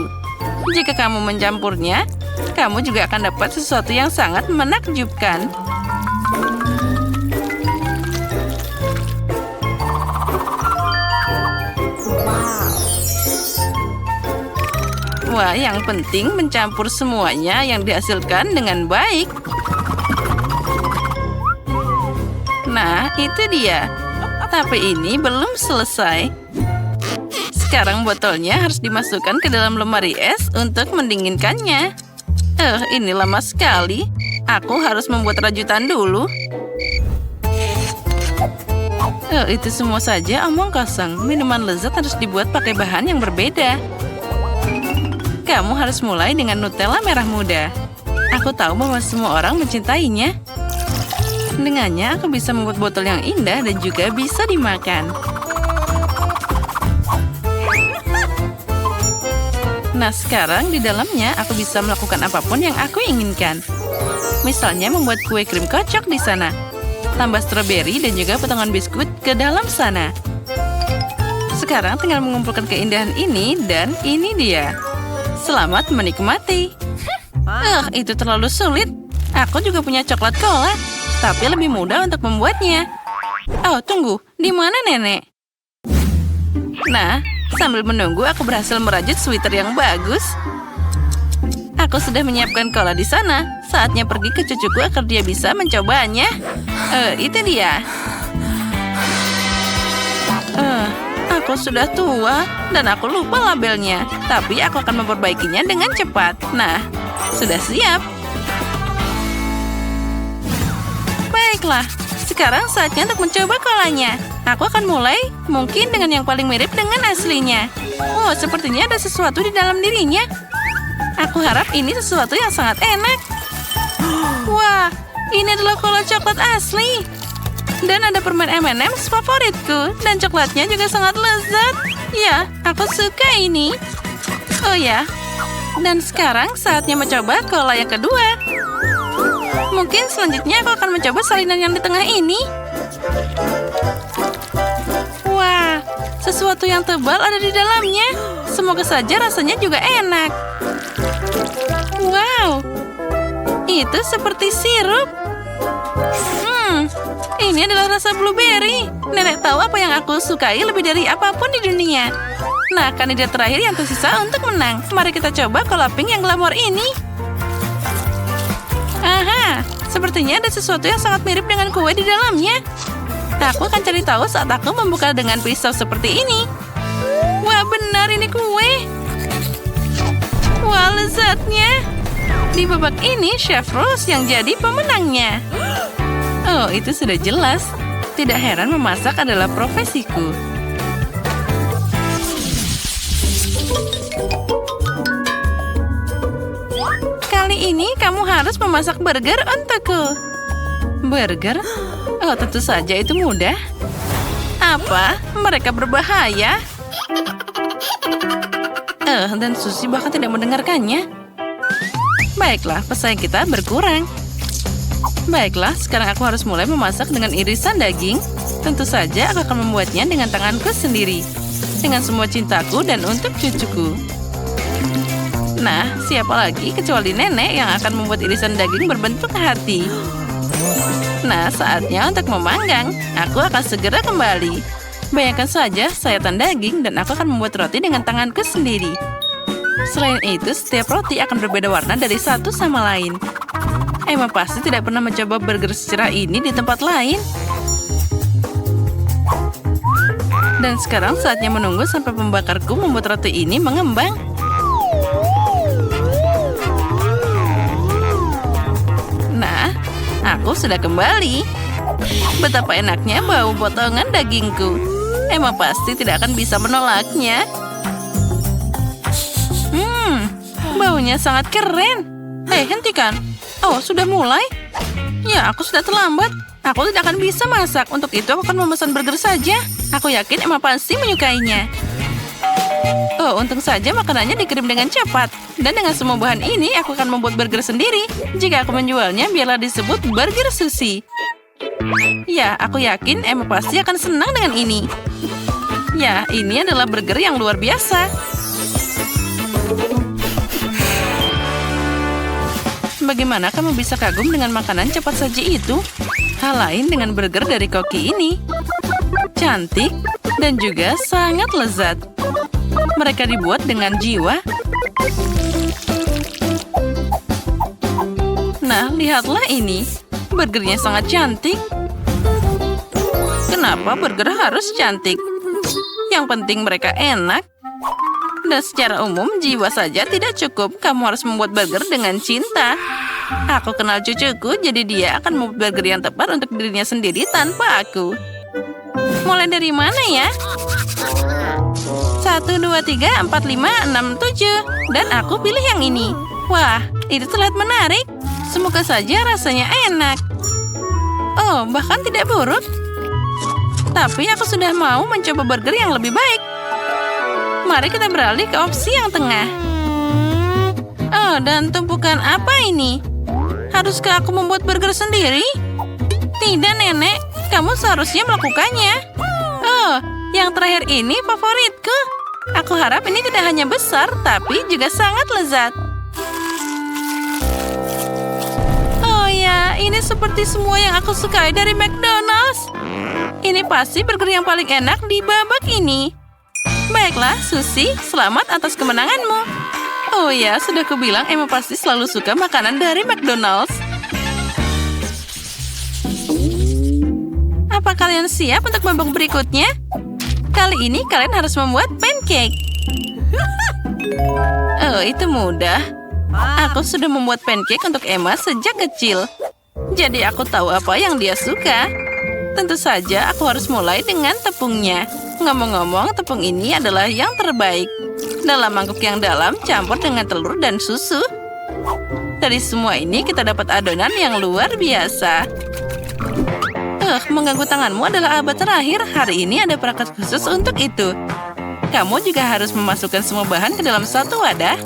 Jika kamu mencampurnya, kamu juga akan dapat sesuatu yang sangat menakjubkan. Wah, yang penting mencampur semuanya yang dihasilkan dengan baik. Nah, itu dia. Tapi ini belum selesai. Sekarang botolnya harus dimasukkan ke dalam lemari es untuk mendinginkannya. Ini lama sekali. Aku harus membuat rajutan dulu. Itu semua saja omong kosong. Minuman lezat harus dibuat pakai bahan yang berbeda. Kamu harus mulai dengan Nutella merah muda. Aku tahu bahwa semua orang mencintainya. Dengannya, aku bisa membuat botol yang indah dan juga bisa dimakan. Nah, sekarang di dalamnya aku bisa melakukan apapun yang aku inginkan. Misalnya membuat kue krim kocok di sana. Tambah stroberi dan juga potongan biskuit ke dalam sana. Sekarang tinggal mengumpulkan keindahan ini dan ini dia. Selamat menikmati. Itu terlalu sulit. Aku juga punya coklat cola, tapi lebih mudah untuk membuatnya. Oh, tunggu. Di mana nenek? Nah, sambil menunggu aku berhasil merajut sweater yang bagus. Aku sudah menyiapkan cola di sana. Saatnya pergi ke cucuku agar dia bisa mencobanya. Itu dia. Aku sudah tua dan aku lupa labelnya. Tapi aku akan memperbaikinya dengan cepat. Nah, sudah siap. Baiklah, sekarang saatnya untuk mencoba kolanya. Aku akan mulai mungkin dengan yang paling mirip dengan aslinya. Oh, sepertinya ada sesuatu di dalam dirinya. Aku harap ini sesuatu yang sangat enak. Wah, ini adalah cola coklat asli. Dan ada permen M&M's favoritku. Dan coklatnya juga sangat lezat. Ya, aku suka ini. Oh ya, dan sekarang saatnya mencoba cola yang kedua. Mungkin selanjutnya aku akan mencoba salinan yang di tengah ini. Wah, sesuatu yang tebal ada di dalamnya. Semoga saja rasanya juga enak. Wow, itu seperti sirup. Ini adalah rasa blueberry. Nenek tahu apa yang aku sukai lebih dari apapun di dunia. Nah, kandidat terakhir yang tersisa untuk menang. Mari kita coba cola pink yang glamor ini. Aha, sepertinya ada sesuatu yang sangat mirip dengan kue di dalamnya. Aku akan cari tahu saat aku membuka dengan pisau seperti ini. Wah, benar ini kue. Wah, lezatnya. Di babak ini, Chef Rose yang jadi pemenangnya. Oh, itu sudah jelas. Tidak heran memasak adalah profesiku. Kali ini kamu harus memasak burger untukku. Burger? Oh, tentu saja itu mudah. Apa? Mereka berbahaya? Dan Susie bahkan tidak mendengarkannya. Baiklah, pesaing kita berkurang. Baiklah, sekarang aku harus mulai memasak dengan irisan daging. Tentu saja aku akan membuatnya dengan tanganku sendiri. Dengan semua cintaku dan untuk cucuku. Nah, siapa lagi kecuali nenek yang akan membuat irisan daging berbentuk hati. Nah, saatnya untuk memanggang. Aku akan segera kembali. Bayangkan saja sayatan daging dan aku akan membuat roti dengan tanganku sendiri. Selain itu, setiap roti akan berbeda warna dari satu sama lain. Emma pasti tidak pernah mencoba burger secerah ini di tempat lain. Dan sekarang saatnya menunggu sampai pembakarku membuat roti ini mengembang. Nah, aku sudah kembali. Betapa enaknya bau potongan dagingku. Emma pasti tidak akan bisa menolaknya. Baunya sangat keren. Hentikan. Oh, sudah mulai? Ya, aku sudah terlambat. Aku tidak akan bisa masak. Untuk itu, aku akan memesan burger saja. Aku yakin Emma pasti menyukainya. Oh, untung saja makanannya dikirim dengan cepat. Dan dengan semua bahan ini, aku akan membuat burger sendiri. Jika aku menjualnya, biarlah disebut burger Susie. Ya, aku yakin Emma pasti akan senang dengan ini. Ya, ini adalah burger yang luar biasa. Bagaimana kamu bisa kagum dengan makanan cepat saji itu? Hal lain dengan burger dari koki ini. Cantik dan juga sangat lezat. Mereka dibuat dengan jiwa. Nah, lihatlah ini. Burgernya sangat cantik. Kenapa burger harus cantik? Yang penting mereka enak. Dan secara umum, jiwa saja tidak cukup. Kamu harus membuat burger dengan cinta. Aku kenal cucuku, jadi dia akan membuat burger yang tepat untuk dirinya sendiri tanpa aku. Mulai dari mana ya? 1, 2, 3, 4, 5, 6, 7. Dan aku pilih yang ini. Wah, itu terlihat menarik. Semoga saja rasanya enak. Oh, bahkan tidak buruk. Tapi aku sudah mau mencoba burger yang lebih baik. Mari kita beralih ke opsi yang tengah. Oh, dan tumpukan apa ini? Haruskah aku membuat burger sendiri? Tidak, Nenek. Kamu seharusnya melakukannya. Oh, yang terakhir ini favoritku. Aku harap ini tidak hanya besar, tapi juga sangat lezat. Oh ini seperti semua yang aku sukai dari McDonald's. Ini pasti burger yang paling enak di babak ini. Baiklah, Susie, selamat atas kemenanganmu. Oh ya, sudah kubilang Emma pasti selalu suka makanan dari McDonald's. Apa kalian siap untuk babak berikutnya? Kali ini kalian harus membuat pancake. Oh, itu mudah. Aku sudah membuat pancake untuk Emma sejak kecil. Jadi aku tahu apa yang dia suka. Tentu saja aku harus mulai dengan tepungnya. Ngomong-ngomong, tepung ini adalah yang terbaik. Dalam mangkuk yang dalam, campur dengan telur dan susu. Dari semua ini kita dapat adonan yang luar biasa. Mengganggu tanganmu adalah abad terakhir. Hari ini ada perangkat khusus untuk itu. Kamu juga harus memasukkan semua bahan ke dalam satu wadah.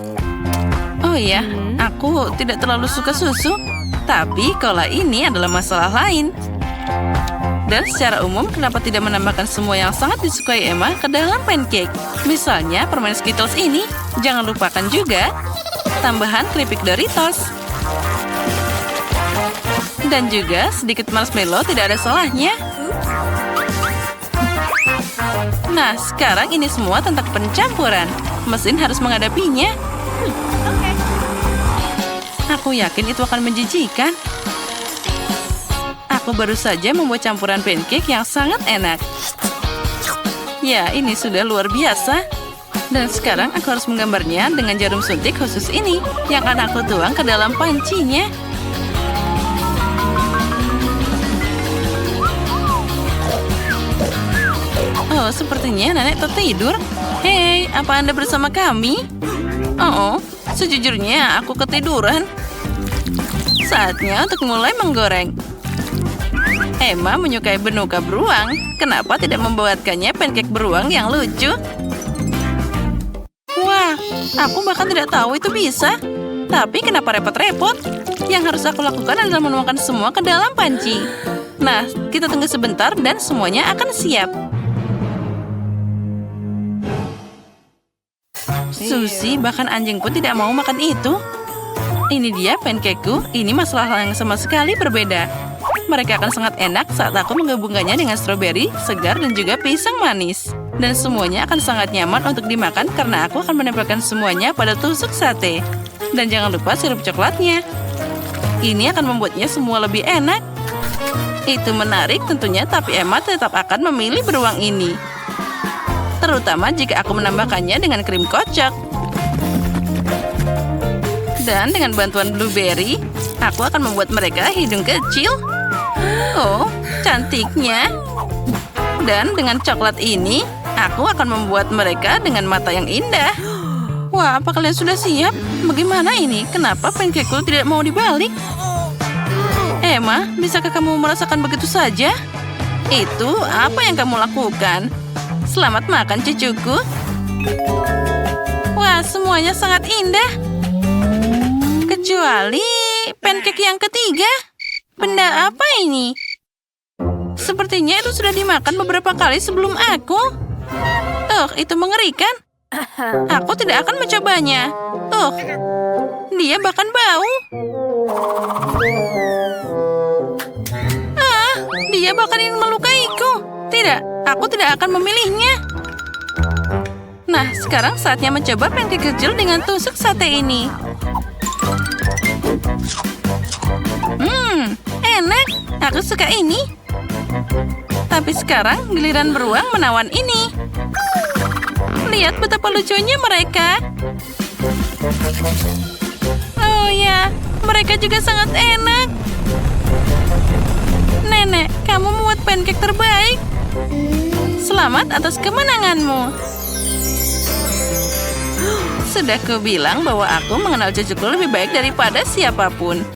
Oh iya, aku tidak terlalu suka susu. Tapi cola ini adalah masalah lain. Dan secara umum, kenapa tidak menambahkan semua yang sangat disukai Emma ke dalam pancake? Misalnya permen Skittles ini. Jangan lupakan juga tambahan keripik Doritos. Dan juga sedikit marshmallow tidak ada salahnya. Nah, sekarang ini semua tentang pencampuran. Mesin harus menghadapinya. Aku yakin itu akan menjijikan. Aku baru saja membuat campuran pancake yang sangat enak. Ya, ini sudah luar biasa. Dan sekarang aku harus menggambarnya dengan jarum suntik khusus ini yang akan aku tuang ke dalam pancinya. Oh, sepertinya nenek tertidur. Hei, apa Anda bersama kami? Oh, sejujurnya aku ketiduran. Saatnya untuk mulai menggoreng. Emma menyukai benuka beruang. Kenapa tidak membuatkannya pancake beruang yang lucu? Wah, aku bahkan tidak tahu itu bisa. Tapi kenapa repot-repot? Yang harus aku lakukan adalah menuangkan semua ke dalam panci. Nah, kita tunggu sebentar dan semuanya akan siap. Susie, bahkan anjing pun tidak mau makan itu. Ini dia pancakeku. Ini masalah yang sama sekali berbeda. Mereka akan sangat enak saat aku menggabungkannya dengan stroberi, segar, dan juga pisang manis. Dan semuanya akan sangat nyaman untuk dimakan karena aku akan menempelkan semuanya pada tusuk sate. Dan jangan lupa sirup coklatnya. Ini akan membuatnya semua lebih enak. Itu menarik tentunya, tapi Emma tetap akan memilih beruang ini. Terutama jika aku menambahkannya dengan krim kocok. Dan dengan bantuan blueberry, aku akan membuat mereka hidung kecil. Oh, cantiknya. Dan dengan coklat ini, aku akan membuat mereka dengan mata yang indah. Wah, apa kalian sudah siap? Bagaimana ini? Kenapa pancakeku tidak mau dibalik? Emma, bisakah kamu merasakan begitu saja? Itu apa yang kamu lakukan? Selamat makan, cucuku. Wah, semuanya sangat indah. Kecuali pancake yang ketiga. Benda apa ini? Sepertinya itu sudah dimakan beberapa kali sebelum aku. Itu mengerikan. Aku tidak akan mencobanya. Dia bahkan bau. Dia bahkan ingin melukaiku. Tidak, aku tidak akan memilihnya. Nah, sekarang saatnya mencoba pancake kecil dengan tusuk sate ini. Enak. Aku suka ini. Tapi sekarang giliran beruang menawan ini. Lihat betapa lucunya mereka. Oh ya, mereka juga sangat enak. Nenek, kamu membuat pancake terbaik. Selamat atas kemenanganmu. Sudah kubilang bahwa aku mengenal cucuku lebih baik daripada siapapun.